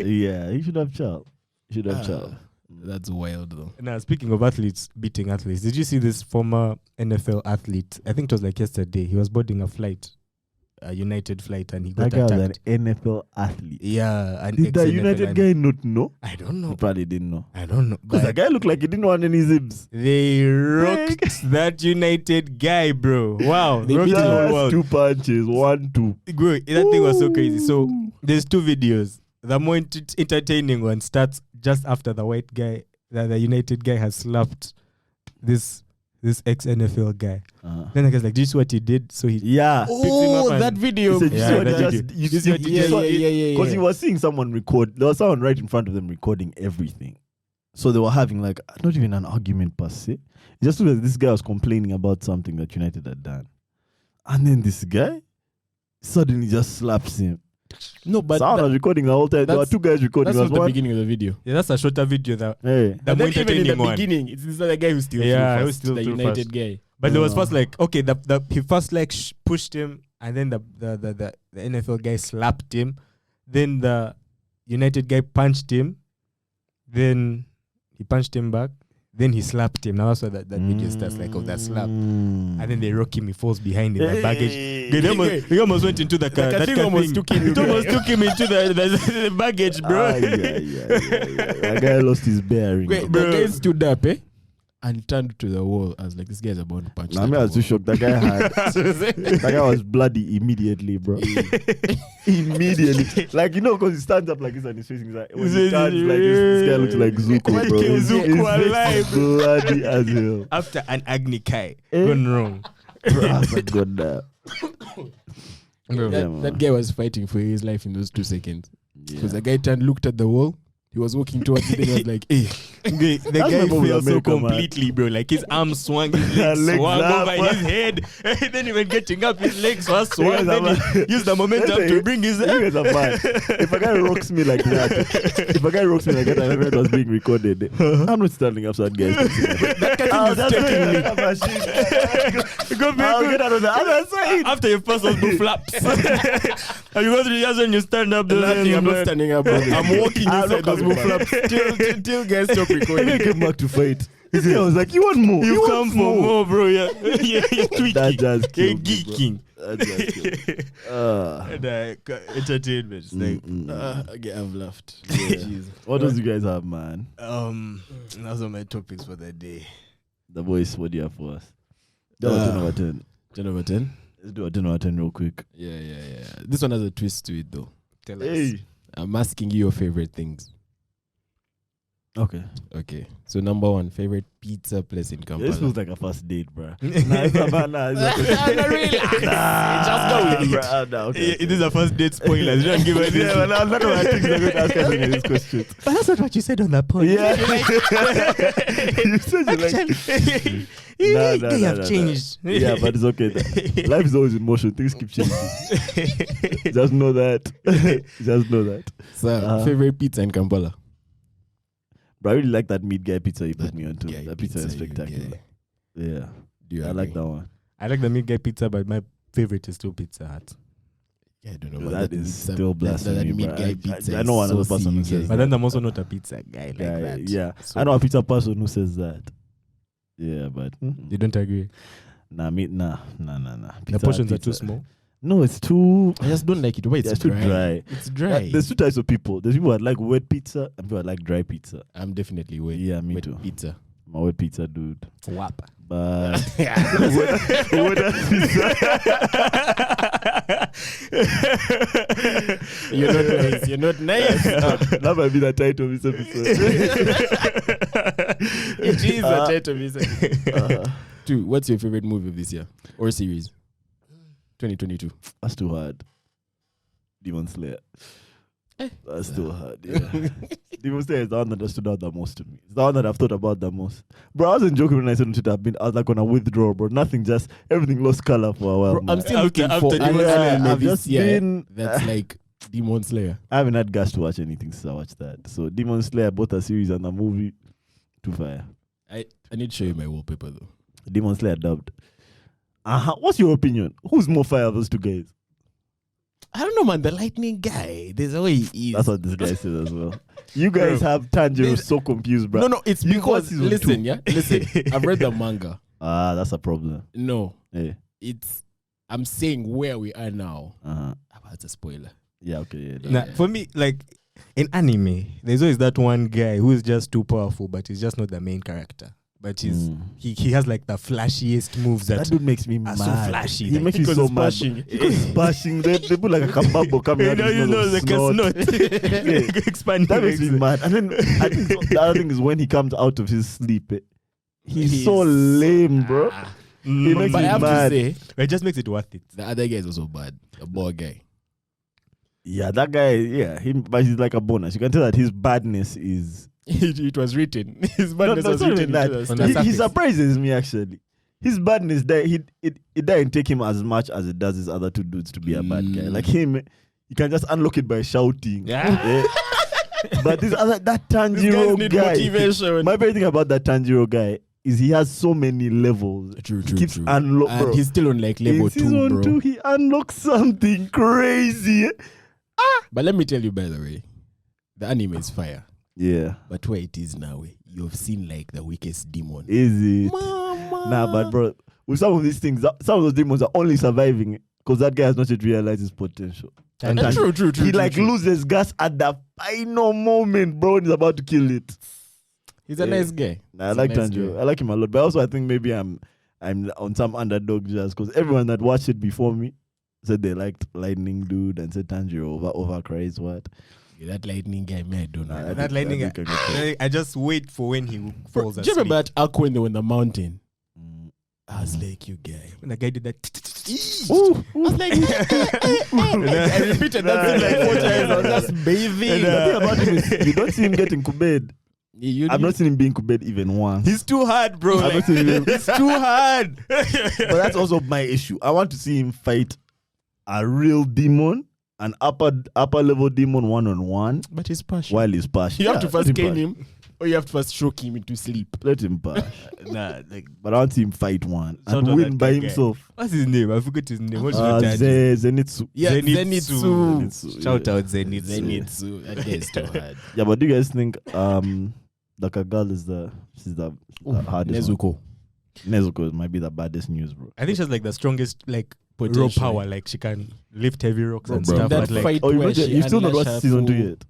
Yeah, he should have chopped. That's wild, though. Now, speaking of athletes beating athletes, did you see this former NFL athlete? I think it was like yesterday. He was boarding a flight, a United flight, and he got That guy was attacked. an NFL athlete. Yeah, an Did the ex-NFL United and- guy not know? I don't He know. probably didn't know. I don't know. Because the But guy looked like he didn't want any zips. they rocked that United guy, bro. Wow, They rocked beat the him. whole Just world. 2 punches, 1-2. Bro, that thing was so crazy. So there's 2 videos. The more entertaining one starts just after the white guy, the United guy has slapped this ex-NFL guy. Then the guy's like, "Do you see what he did?" So he Yeah. Oh, that He video. said, Yeah, that video. Yeah. Because he was seeing someone record. There was someone right in front of them recording everything. So they were having like, not even an argument per se. It just looked like this guy was complaining about something that United had done. And then this guy suddenly just slaps him. No, but Someone was recording the whole time. There were 2 guys recording. that's There not was the one. beginning of the video. Yeah, that's a shorter video. Hey. The But more then even in entertaining the one. beginning, it's the other guy who still Yeah, flew who first, still the flew United first. guy. But there was first like, okay, he first like pushed him, and then the NFL guy slapped him. Then the United guy punched him. Then he punched him back. Then he slapped him. Now that's why that video starts like, oh, that slap. And then they rock him. He falls behind in the baggage. He almost went into the car. Like, I that think car almost thing. took him. It almost took him into the baggage, bro. Yeah. That guy lost his bearing. Wait, bro. the guy stood up, and turned to the wall. I was like, this guy's about to punch. Nah, me, I was too shocked. That guy was bloody immediately, bro. Immediately. Like, because he stands up like this and he's facing like, when he stands like this guy looks like Zuko, What bro. kill His Zuko face is alive? bloody as hell. After an Agni Kai Eh? gone wrong. Bro, I was like, God damn. That guy was fighting for his life in those 2 seconds. Because Yeah. the guy looked at the wall. He was walking towards it and he was like, hey. The guy remember with fell so America, man. completely, bro. Like his arms swung, his legs Legs swung up. over his head. Then even getting up, his legs were swung. Yes, Then I'm he used the momentum to bring his You guys are mad. If a guy rocks me like that, and it was being recorded, I'm not standing up so that guy. I'll get out of the other side. After your first one flaps. And you go through the other and you stand up. I'm not standing up. I'm walking I'm inside not those coming flaps till guys stop And recording. then came back to fight. This guy was like, you want more? You want come for more, bro. Yeah, you're tweaking. That just You're killed me, bro. geeking. That just killed me. And entertainment. It's like, Okay, I've laughed. Yeah. What else you guys have, man? those are my topics for the day. The boys, what do you have for us? 10 over 10. 10 over 10? Let's do a 10 over 10 real quick. Yeah. This one has a twist to it, though. Tell us. Hey. I'm asking you your favorite things. Okay. Okay. So, number 1, favorite pizza place in Kampala. This feels like a first date, bro. Nah, it's not, nah, it's not. Not really. Just go with it. Bruh, nah, okay. It is a first date spoiler. You don't give us Yeah, well, none of my things are going to ask us any of these questions. But that's not what you said on that point. Yeah. You said you like. They have changed. Yeah, but it's okay. Life is always in motion. Things keep changing. Just know that. Just know that. So, favorite pizza in Kampala? But I really like that meat guy pizza you put That me onto. guy That pizza is pizza you spectacular. get. Yeah. Do you I agree? like that one. I like the meat guy pizza, but my favorite is still Pizza Hut. Yeah, I don't know. That is still blasphemy. That meat bro. guy pizza. I know is another so person who silly, says But that. then I'm also not a pizza guy like that. Yeah. So I know a pizza person who says that. Yeah, but you don't agree? nah. The Pizza portions are pizza. too small. No, it's too. I just don't like it. Why it's It's too dry. It's dry. There's 2 types of people. There's people that like wet pizza and people that like dry pizza. I'm definitely wet. Yeah, me wet too. Pizza. I'm a wet pizza dude. WAP. But You're not nice. You're not nice. that might be the title of this episode. It is a title. Dude, what's your favorite movie of this year or series? 2022. That's too hard. Demon Slayer. That's too hard. Yeah. Demon Slayer is the one that stood out the most to me. It's the one that I've thought about the most. Bro, I wasn't joking when I said on Twitter. I was like on a withdrawal, bro. Nothing, just everything lost color for a while. Bro, I'm man. still looking for Demon anime Slayer, I've this just year been- that's like Demon Slayer. I haven't had gas to watch anything since I watched that. So Demon Slayer, both a series and a movie, too fire. I need to show you my wallpaper though. Demon Slayer dubbed. What's your opinion? Who's more fire of those two guys? I don't know, man. The lightning guy. There's a way he is. That's what this guy said as well. You guys have Tanjiro so confused, bro. No, it's You because watch season listen, two. yeah, listen. I've read the manga. That's a problem. No, Yeah. I'm saying where we are now. That's a spoiler. Yeah, okay. Yeah, Nah, for me, like in anime, there's always that one guy who is just too powerful, but he's just not the main character. But he has like the flashiest moves that that dude makes me are mad. so flashy. He like, makes me because so it's mad. bashing. Because he's bashing. They put like a kababo coming out. you know, like a snot. Yeah. Expanding. That makes me mad. And then I think the other thing is when he comes out of his sleep, he's so lame, bro. He makes But me I have mad. to say, It just makes it worth it. the other guy is also bad. The bald guy. Yeah, that guy, but he's like a bonus. You can tell that his badness is... It was written. His badness No, was it's not written. even into that. the On the story. He surface. surprises me, actually. His badness, it doesn't take him as much as it does his other two dudes to be a bad guy. Like him, you can just unlock it by shouting. Yeah. But that These guys Tanjiro need guy... motivation. My favorite thing about that Tanjiro guy is he has so many levels. True, He keeps true. unlock, And bro. he's still on like level In 2, season bro. 2, he unlocks something crazy. But let me tell you, by the way, the anime is fire. Yeah. But where it is now, you've seen like the weakest demon. Is it? Mama. Nah, but bro, with some of these things, some of those demons are only surviving because that guy has not yet realized his potential. And true. He loses gas at the final moment, bro, and he's about to kill it. He's a nice guy. Nah, I He's a like nice Tanjiro. guy. I like him a lot. But also I think maybe I'm on some underdog just because everyone that watched it before me said they liked Lightning Dude and said Tanjiro over Craze what. Yeah, that lightning guy, man, I don't know. Nah, I That think- lightning I think I get that. I just wait for when he Bro, falls do asleep. you remember that arc when they were in the mountain? Mm. I was like, you guy. When the guy did that. Ooh, I was like, I repeated that thing like 4 times. I was just bathing. The thing about him is you don't see him getting to bed. I've not seen him being to bed even once. He's too hard, bro. I've Like, not seen him. it's too hard. But that's also my issue. I want to see him fight a real demon, an upper level demon 1-on-1 But he's passion. while he's passion. You have to Yeah, first let cane pass. him, or you have to first shock him into sleep. Let him pass. But I want to see him fight one Shout and out win that by guy. himself. What's his name? I forgot his name. What's your dad? Zenitsu. Yeah, Zenitsu. Zenitsu, Shout yeah. out Zenitsu. Zenitsu. That guy is too hard. Yeah, but do you guys think the Kagal is the hardest one? Nezuko. Nezuko might be the baddest news, bro. I think she has like the strongest like raw Potentially. power. Like she can lift heavy rocks and Bro, stuff. that But like, fight Oh, where she you've still not unleashed watched her season 2 full- yet?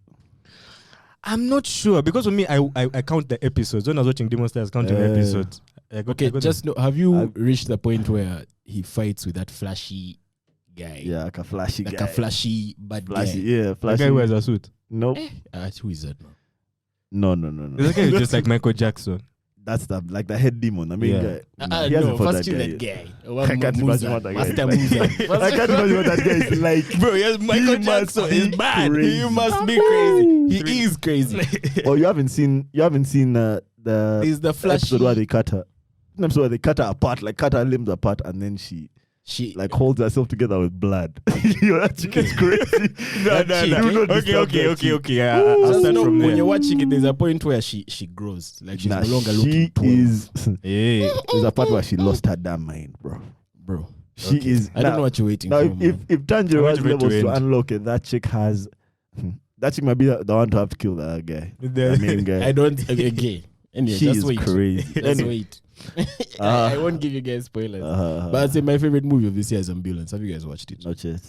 I'm not sure because for me, I count the episodes. When I was watching Demon Slayer, I was counting the episodes. I got, Okay, I got just know, have you I've- reached the point where he fights with that flashy guy? Yeah, like a flashy Like guy. a flashy bad Flashy, guy. yeah, the flashy. guy who wears a suit. Nope. Who is that now? No. There's a guy who's just like Michael Jackson. That's the head demon. I mean, Yeah. guy. He hasn't No, fought first kill yet. that guy. I can't imagine what that guy is Master like. Musa. I can't imagine what that guy is like. Bro, yes, Michael He Jackson must is be bad. crazy. He must be crazy. He is crazy. Oh, you haven't seen the He's the episode where flashy. they cut her. An episode where they cut her apart, like cut her limbs apart, and then she She like holds herself together with blood. Yo, that chick is crazy. No, no, no. Do not Okay, disturb okay, that okay, chick. okay. I'll just start know from when there. you're watching it, there's a point where she grows. Like she's Nah, no longer she looking 12. is. Yeah. There's a part where she lost her damn mind, bro. Bro. She is. I don't now- know what you're waiting Now, for. if Tanjiro I'm has waiting for it to levels to end. unlock it, that chick has. That chick might be the one to have to kill that guy. The main guy. I don't gay. Anyway, She just is wait. crazy. Just Anyway. wait. I won't give you guys spoilers. But I'd say my favorite movie of this year is Ambulance. Have you guys watched it? Not yet.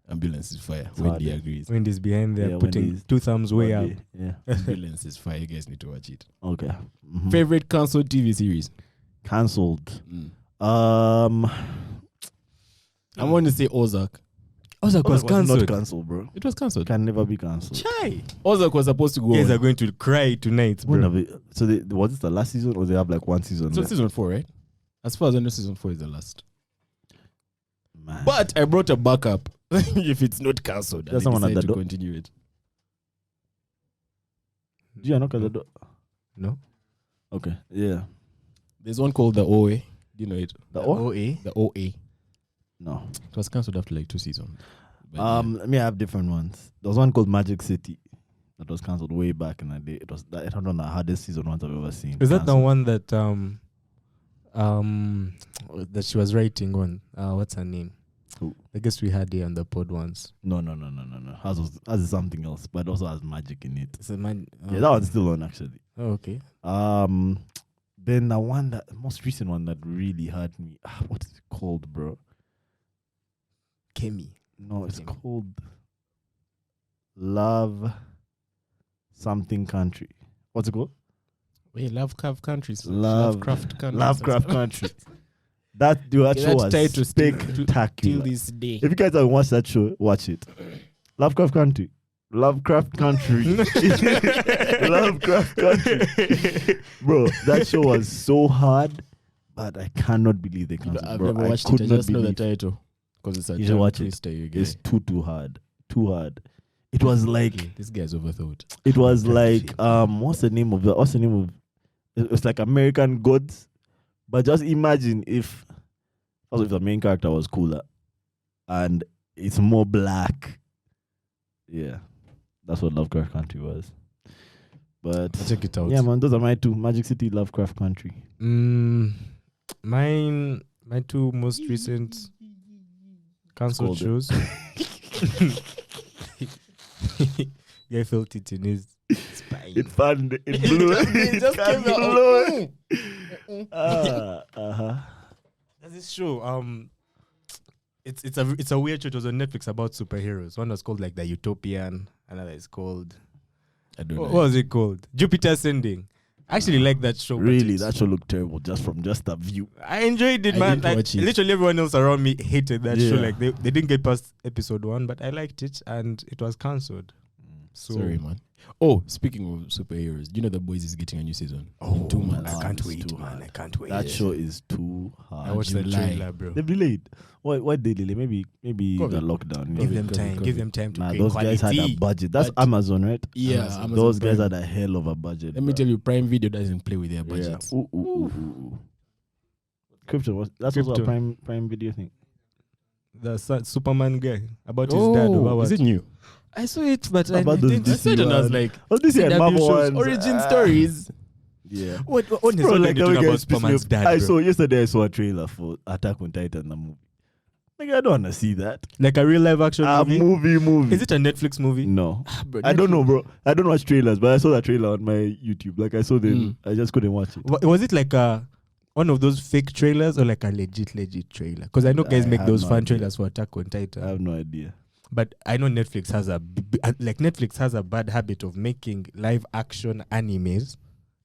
Ambulance is fire. It's Wendy hard. agrees. Wendy's behind there, Yeah, putting Wendy's- 2 thumbs way up. Yeah. Ambulance is fire. You guys need to watch it. Okay. Mhm. Favorite cancelled TV series? Cancelled. I want to say Ozark. Ozark was Not cancelled. cancelled, bro. It was cancelled. Can never be cancelled. Chai. Ozark was supposed to go You guys on. are going to cry tonight, When bro. have it, so was it the last season or they have like one season? So left? season 4, right? As far as I know, season 4 is the last. Man. But I brought a backup if it's not cancelled. There's and they someone at decide the to door. continue it. Do you knock at the door? No. Okay. Yeah. There's one called the OA. Do you know it? The what? OA. The OA. No. It was cancelled after like 2 seasons. But Let me have different ones. There was one called Magic City that was cancelled way back in the day. It was I don't know the hardest season ones I've ever seen. Is that the Cancelled. one that that she was writing on? What's her name? Who? I guess we had here on the pod once. No. Hers is something else, but it also has magic in it. It's a man. Yeah, that one's still on actually. Oh, okay. Then the one that most recent one that really hurt me. What is it called, bro? Kemi. No, it's Okay. called Love Something Country. What's it called? wait, Lovecraft Countries. Love- Lovecraft Countries. Lovecraft Country. That show that was title still- spectacular. Till this day. If you guys haven't watched that show, watch it. Lovecraft Country. Lovecraft Country. Lovecraft Country. Bro, that show was so hard, but I cannot believe they canceled. I've Bro, never I watched could it. I not just know the believe title. Because it's a You should watch it. twister, you it's get. too hard. Too hard. It was like This guy's overthought. it was like what's the name of it's like American Gods. But just imagine if also if the main character was cooler and it's more black. Yeah. That's what Lovecraft Country was. But Check it out. yeah, man, those are my two. Magic City, Lovecraft Country. My two most recent cancelled Scolded. shows. Guy felt it in his spine. It fanned, it blew. It just can came out. blow. There's this show. It's a weird show. It was on Netflix about superheroes. One was called like The Utopian. Another is called I don't what know. was it called? Jupiter Ascending. I actually like that show. but Really, it's- that show looked terrible just from just the view. I enjoyed it, I man. didn't Like, watch it. literally everyone else around me hated that show. Yeah. Like they didn't get past episode 1, but I liked it and it was cancelled. So Sorry, man. Oh, speaking of superheroes, do you know The Boys is getting a new season? In 2 months. I can't It's wait, too man. hard. I can't wait. That show is too hard. I watched the July. trailer, bro. They've delayed. Why they delay? Maybe COVID. the lockdown. Give Yeah. them COVID, time. COVID. Give them time to Nah, create those quality. guys had a budget. That's But- Amazon, right? Yeah, Amazon. Amazon Those guys Prime. had a hell of a budget. Let me tell you, Prime Video doesn't play with their Yeah. budgets. Ooh. Crypto. That's also Crypto. a Prime Video thing. The Superman guy about his dad. Over what? is it new? I saw it, but About I those didn't. I DC said it and I was one. like, Oh, this year CW Marvel shows, ones. origin stories. Yeah. What is Bro, something like to the way talk about guys piss me Superman's off. dad? I bro? saw yesterday. I saw a trailer for Attack on Titan, the movie. Like I don't want to see that. Like a real live action A movie. movie. Is it a Netflix movie? No. Bro, I don't Netflix- know, bro. I don't watch trailers, but I saw that trailer on my YouTube. Like I saw them. I just couldn't watch it. Was it like one of those fake trailers or like a legit trailer? Because I know guys I make have those no fun idea. trailers for Attack on Titan. I have no idea. But I know Netflix has Netflix has a bad habit of making live action animes,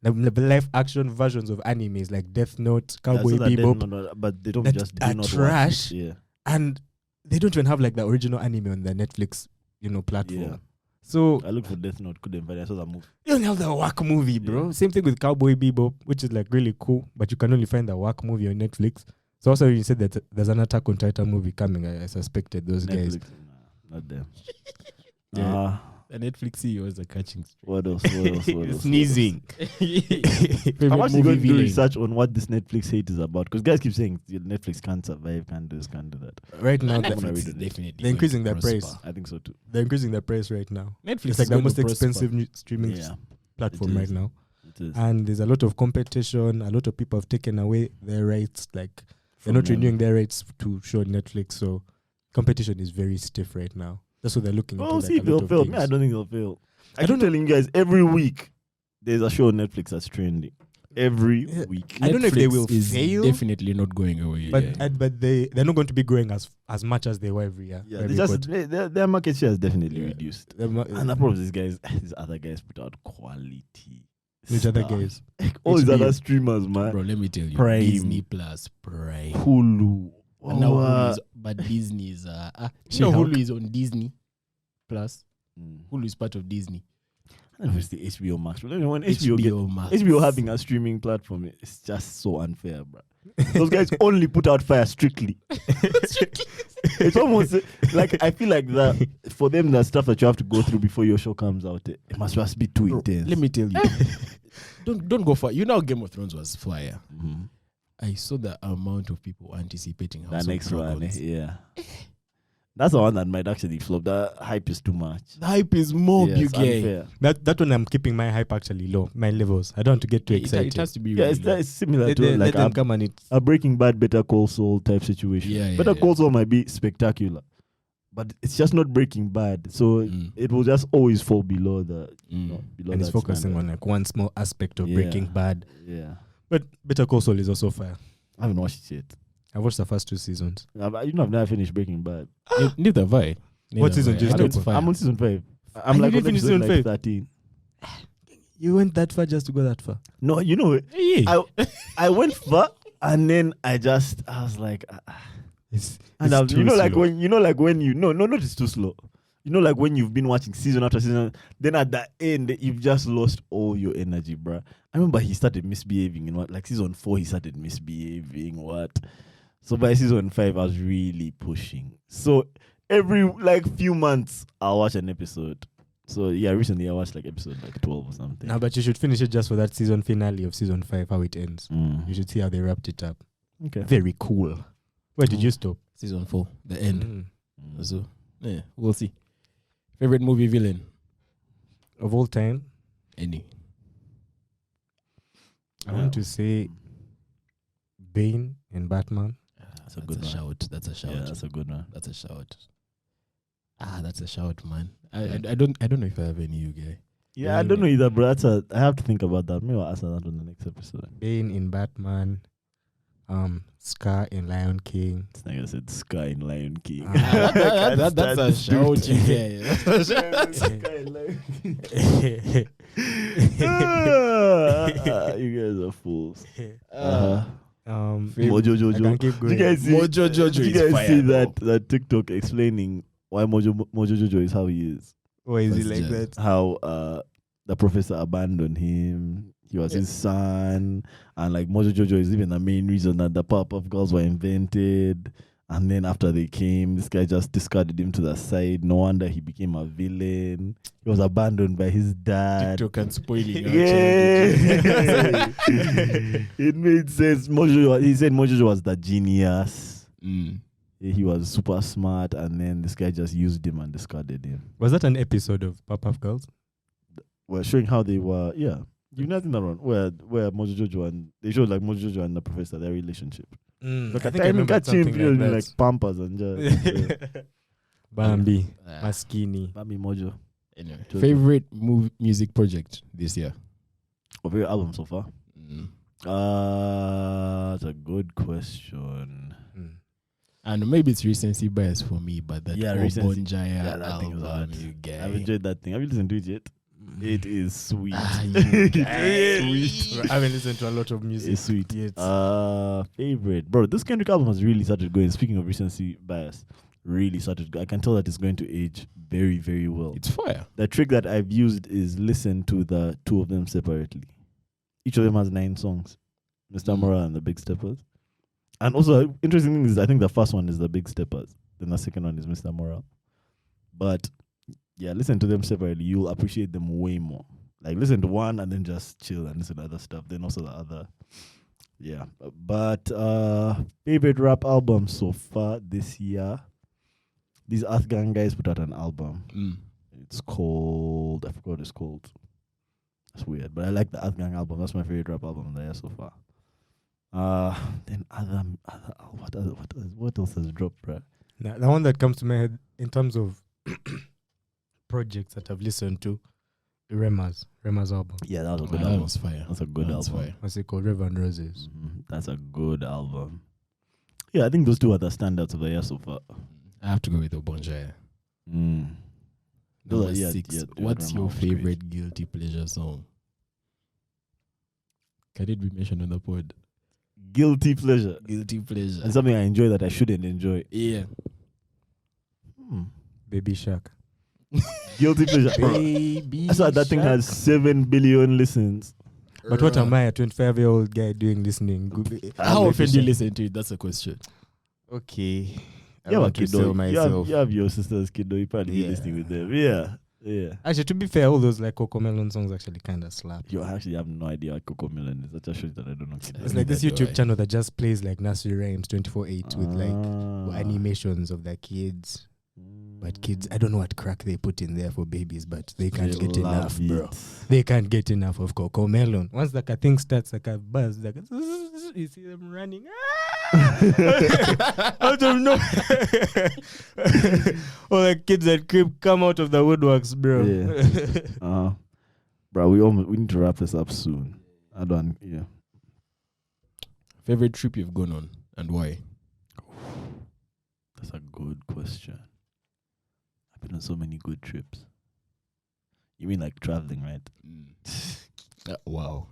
live action versions of animes like Death Note, Cowboy Yeah, so that they Bebop, don't- but they don't that just do are not watch trash. it. Yeah. and they don't even have like the original anime on the Netflix, platform. Yeah. So I looked for Death Note, couldn't find it. I saw that movie. you only have the WAC movie, bro. Yeah. Same thing with Cowboy Bebop, which is like really cool, but you can only find the WAC movie on Netflix. So also you said that there's an Attack on Titan movie coming. I suspected those guys. Netflix. Nah, not them. Yeah. The Netflix CEOs are catching What else? What else? Sneezing. I'm actually going to do research on what this Netflix hate is about. Because guys keep saying Netflix can't survive, can't do this, can't do that. Right now, Netflix they're is definitely they're increasing their price. I think so too. They're increasing their price right now. Netflix It's like is the going most to prosper. expensive streaming Yeah, platform it right is. now. it is. And there's a lot of competition. A lot of people have taken away their rights. Like they're From not them. renewing their rights to show Netflix. So competition is very stiff right now. That's what they're looking into. Oh, like, see, a lot they'll of fail. things. Me, I don't think they'll fail. I don't keep telling you guys every week there's a show on Netflix that's trending. Every Yeah. week. I don't know if they Netflix will is fail, definitely not going away. but yeah. but they're not going to be growing as much as they were every year. Yeah, every they quarter. their market share has definitely Yeah. reduced. They're mo- And the problem is these other guys put out quality. Which other Star. guys? All these HBO. other streamers, man. Bro, let me tell you. Prime. Disney Plus Prime. Hulu. And now Oh, Hulu is, but Disney is She-Hulk. Hulu is on Disney Plus. mm. Hulu is part of Disney. I don't know if it's the HBO Max. But when HBO Max. HBO having a streaming platform, it's just so unfair, bro. Those guys only put out fire strictly. It's almost like I feel like that for them, the stuff that you have to go through before your show comes out, it must just be too Bro, intense. let me tell you. don't go far. You know Game of Thrones was fire. Mm-hmm. I saw the amount of people anticipating House That of next one, Dragons. yeah. That's the one that might actually flop. The hype is too much. The hype is more Yeah, it's gay. unfair. That one I'm keeping my hype actually low, my levels. I don't want to get too excited. It has to be Yeah, really low. it's similar let to like them come and it's a Breaking Bad, Better Call Saul type situation. Yeah, yeah, Better yeah. Call Saul might be spectacular, but it's just not Breaking Bad. So Mm. it will just always fall below the. Mm. Below and it's that focusing standard. on like one small aspect of Yeah. Breaking Bad. Yeah, But Better Call Saul is also fire. I haven't watched it yet. I watched the first 2 seasons. I've never finished Breaking Bad. Neither have I. What season have I. just I know it's fire. I'm on season 5. I'm And like you on didn't finish episode season like 5? 13. You went that far just to go that far. No, you know, Yeah. I went far and then I was like, It's and it's you too know, like slow. when you no, not it's too slow. You know, like when you've been watching season after season, then at the end you've just lost all your energy, bruh. I remember he started misbehaving in like season 4. He started misbehaving. So by season 5, I was really pushing. So every like few months, I'll watch an episode. So yeah, recently I watched like episode like 12 or something. No, but you should finish it just for that season finale of season 5, how it ends. Mm. You should see how they wrapped it up. Okay. Very cool. Where did you stop? Season 4, the end. Mm. So yeah, we'll see. Favorite movie villain? Of all time, Any? I want to say Bane in Batman. That's a good one. shout. That's a shout. Yeah, that's a good one. That's a shout. That's a shout, man. I don't know if I have any you guy. Yeah, I don't know either, bro. I have to think about that. Maybe I'll answer that on the next episode. Bane in Batman. Scar in Lion King. It's like I said, Sky in Lion King. That's a shout, you guy. You guys are fools. Favorite- Mojo I Jojo. can keep Did going. you guys see? Mojo Jojo Did you is guys fire, see bro. that TikTok explaining why Mojo Jojo is how he is? Why is he That's like just- that? How the professor abandoned him. He was his son, and like Mojo Jojo is even the main reason that the Powerpuff Girls were invented. And then after they came, this guy just discarded him to the side. No wonder he became a villain. He was abandoned by his dad. TikTok and spoiling. our Yeah, childhood. it made sense. He said Mojo was the genius. Mm. He was super smart, and then this guy just used him and discarded him. Was that an episode of Powerpuff Girls? We're showing how they were. Yeah, you've nothing around where Mojo Jojo and they showed like Mojo Jojo and the professor, their relationship. Like I a think I time remember got him something like like that. Pampers and just yeah. Bambi, Ah. Maskini. Bambi Mojo. Anyway, Jojo. favorite music project this year? Of your album so far? Mm. That's a good question. And maybe it's recency bias for me, but that recency. Obonjaya Yeah, that thing is album, hard. you guy. I've enjoyed that thing. Have you listened to it yet? It is sweet. You guy. I haven't listened to a lot of music. It's sweet. yet. Favorite. Bro, this Kendrick album has really started going. Speaking of recency bias, really started. I can tell that it's going to age very, very well. It's fire. The trick that I've used is listen to the two of them separately. Each of them has 9 songs. Mr. Mora and the Big Steppers. And also, interesting thing is, I think the first one is the Big Steppers. Then the second one is Mr. Mora. But yeah, listen to them separately. You'll appreciate them way more. Like listen to one and then just chill and listen to other stuff. Then also the other. Yeah. But favorite rap album so far this year. These Earth Gang guys put out an album. Mm. It's called, I forgot what it's called. That's weird. But I like the Earth Gang album. That's my favorite rap album there so far. Then what else has dropped, bro? Now, the one that comes to my head in terms of projects that I've listened to, Rema's album. Yeah, that was a good That album. was fire. That's a good That's album. fire. What's it called? River and Roses. That's a good album. Yeah, I think those two are the standouts of the year so far. I have to go with Obonjaya. Those Number are- yeah, 6. yeah, What's Grandma your was great. favorite guilty pleasure song? Can it be mentioned on the pod? Guilty pleasure. Guilty pleasure. And something I enjoy that I shouldn't enjoy. Yeah. Baby Shark. Guilty pleasure. Baby I saw that thing Shark. has 7 billion listens. But what am I, a 25-year-old guy, doing listening? How often do you listen to it? That's a question. Okay. I You have a want to kid sell though. myself. You have your sister's kid though. You probably be Yeah. listening with them. Yeah. Yeah. Actually, to be fair, all those like Coco Melon songs actually kind of slap. You actually have no idea what Coco Melon is. That just shows that I don't know. Kid It's me like this that, YouTube boy. channel that just plays like nursery rhymes 24/8 with like animations of the kids. But kids, I don't know what crack they put in there for babies, but they can't get enough, bro. They can't get enough of Coco Melon. Once like a thing starts, like a buzz, like you see them running out of nowhere. Or like kids that come out of the woodworks, bro. Yeah. Bro, we need to wrap this up soon. I don't. Yeah. Favorite trip you've gone on and why? That's a good question. I've been on so many good trips. You mean like traveling, right? Wow.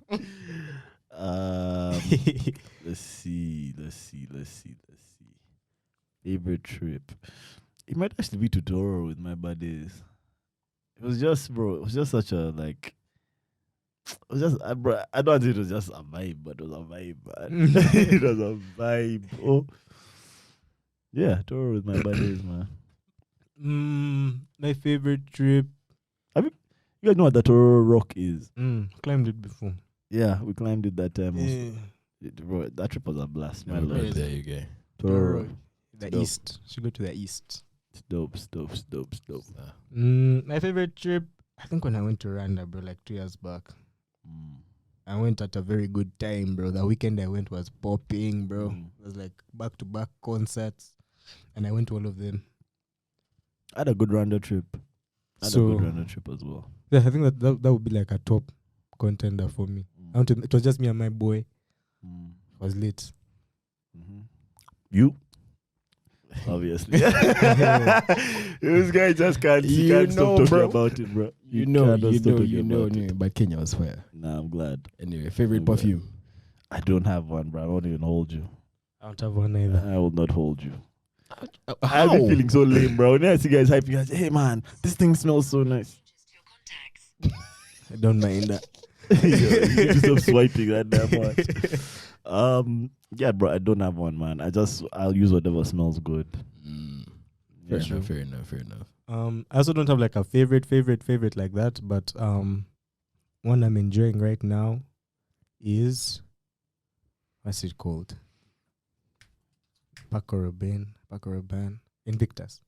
Let's see. Favorite trip. It might actually be to Toro with my buddies. It was just, bro. It was just such a like. It was just, bro. I don't think it was just a vibe, but it was a vibe, man. It was a vibe. Oh, yeah, Toro with my buddies, man. My favorite trip. You guys know what the Toro Rock is? Climbed it before. Yeah, we climbed it that time. Yeah. Bro, that trip was a blast, my Right lord. there you go. Toro Rock. The Dope. east. Should go to the east. It's dope. My favorite trip, I think when I went to Rwanda, bro, like 2 years back. I went at a very good time, bro. The weekend I went was popping, bro. It was like back-to-back concerts. And I went to all of them. I had a good Rwanda trip. I had a good Rwanda trip as well. Yeah, I think that would be like a top contender for me. It was just me and my boy. It was late. You? Obviously. This guy just can't, he can't stop talking about it, bro. You know, but Kenya was fire. Nah, I'm glad. Anyway, favorite I'm perfume? I don't have one, bro. I won't even hold you. I don't have one either. I will not hold you. How? I've been feeling so lame, bro. When I see guys hyping, I say, hey, man, this thing smells so nice. I don't mind that. You need to stop swiping that damn much. Yeah, bro, I don't have one, man. I'll use whatever smells good. Fair enough. I also don't have like a favorite like that, but one I'm enjoying right now is, what's it called? Paco Rabanne, Invictus.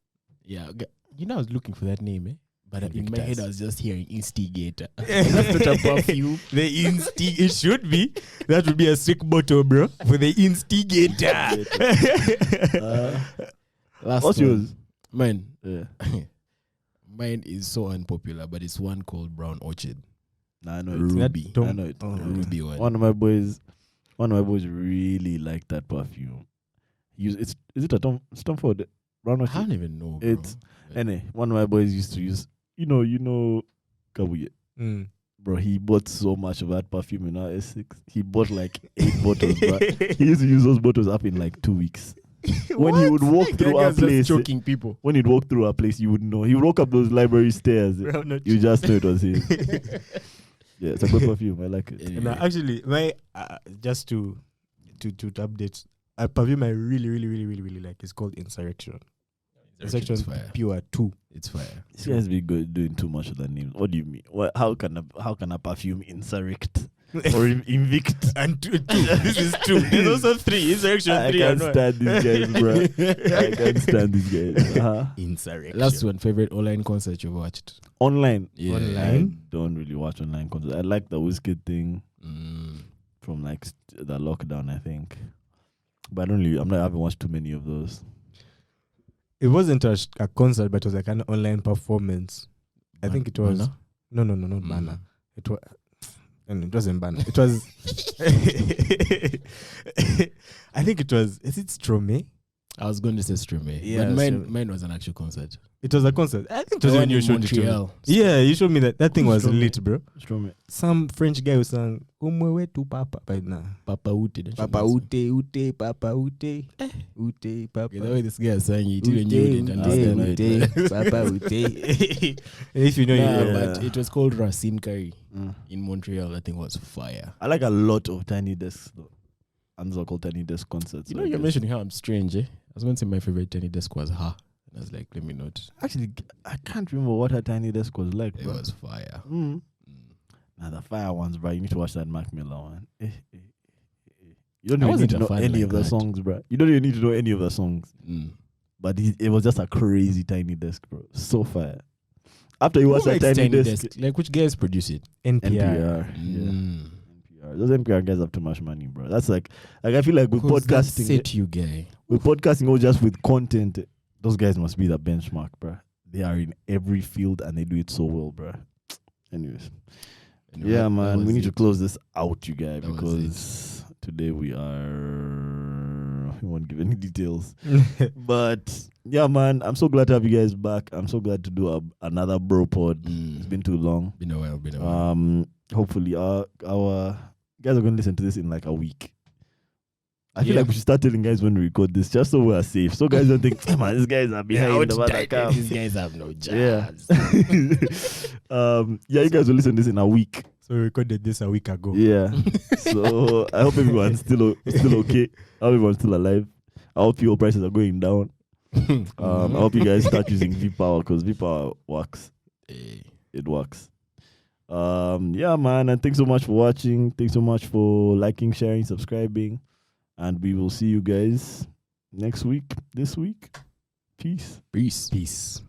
Yeah, I was looking for that name, eh? But in my head, I was just hearing instigator. That's not a perfume. It should be. That would be a sick bottle, bro. For the instigator. What's yours? Mine. Yeah. Mine is so unpopular, but it's one called Brown Orchid. Nah, I know it. Ruby. I know it. Ruby one. One of my boys really like that perfume. Is it a Tom Ford? Brown I Orchid? don't even know. Bro. It's anyway. One of my boys used to use. You know, Kabuye. Bro, he bought so much of that perfume in our S6. He bought like 8 bottles. Bro. He used to use those bottles up in like 2 weeks. When he would walk through our place, choking people. when he'd walk through our place, you would know. He would walk up those library stairs. You just know it was him. Yeah, it's a good perfume. I like it. Anyway. No, actually, my just to update, a perfume I really like is called Insurrection. Insurrection Pure 2. It's fire. This guy's been good doing too much of the names. What do you mean? How can a perfume insurrect or invict? And 2. This is 2. There's also 3. Insurrection 3. I can't stand these guys, bro. I can't stand these guys. Insurrection. Last one, favorite online concert you've watched? Online. Yeah. I don't really watch online concerts. I like the Wizkid thing from like the lockdown, I think. But I haven't watched too many of those. It wasn't a concert, but it was like an online performance. I think it was. Banner? No, not Banner. It was. And it wasn't Banner. It was. I think it was. Is it Stromae? I was going to say Stromae. Yeah, but Stromae. mine was an actual concert. It was a concert. I think it was The when one you in showed it to me. Montreal. Yeah, you showed me that thing was Stromae. lit, bro. Stromae. Some French guy who sang "Umwewe tu papa," but nah. Papa Ute. don't you Papa know that ute, papa ute, ute, papa. song? Okay, the way this guy sang it, even you didn't understand it. Papa ute. If you know, Nah, you know. but it was called Racine Curry Mm. in Montreal. That thing was fire. I like a lot of Tiny Desk though. And those are called Tiny Desk concerts. You know, like you're this. mentioning how I'm strange, eh? I was going to say my favorite Tiny Desk was her. And I was like, let me not. Actually, I can't remember what her Tiny Desk was like. It bro. was fire. Mm. Nah, the fire ones, bro. You need to watch that Mac Miller one. You don't I even need wasn't to a know fan any like of the that. songs, bro. You don't even need to know any of the songs. Mm. But it was just a crazy Tiny Desk, bro. So fire. After you watch Who that makes Tiny Desk, Like, which guys produce it? NPR. NPR. Yeah. Mm. NPR. Those NPR guys have too much money, bro. That's like I feel like with Who's that podcasting, set you guy? with podcasting or just with content, those guys must be the benchmark, bro. They are in every field and they do it so well, bro. Anyways, Anyway, yeah, that man, was we need to it. close this out, you guys, That was because today we won't give any details. But yeah, man, I'm so glad to have you guys back. I'm so glad to do another bro pod. Mm. It's been too long. Been a while. Hopefully our guys are going to listen to this in like a week. I feel Yeah. like we should start telling guys when we record this, just so we are safe. So guys don't think, "Hey, man, these guys are behind the other cam." These guys have no Yeah. jobs. Yeah, you guys will listen to this in a week. So we recorded this a week ago. Yeah. So I hope everyone's still okay. I hope everyone's still alive. I hope fuel prices are going down. I hope you guys start using V-Power because V-Power works. Hey. It works. Yeah, man, and thanks so much for watching. Thanks so much for liking, sharing, subscribing. And we will see you guys next week, this week. Peace. Peace. Peace.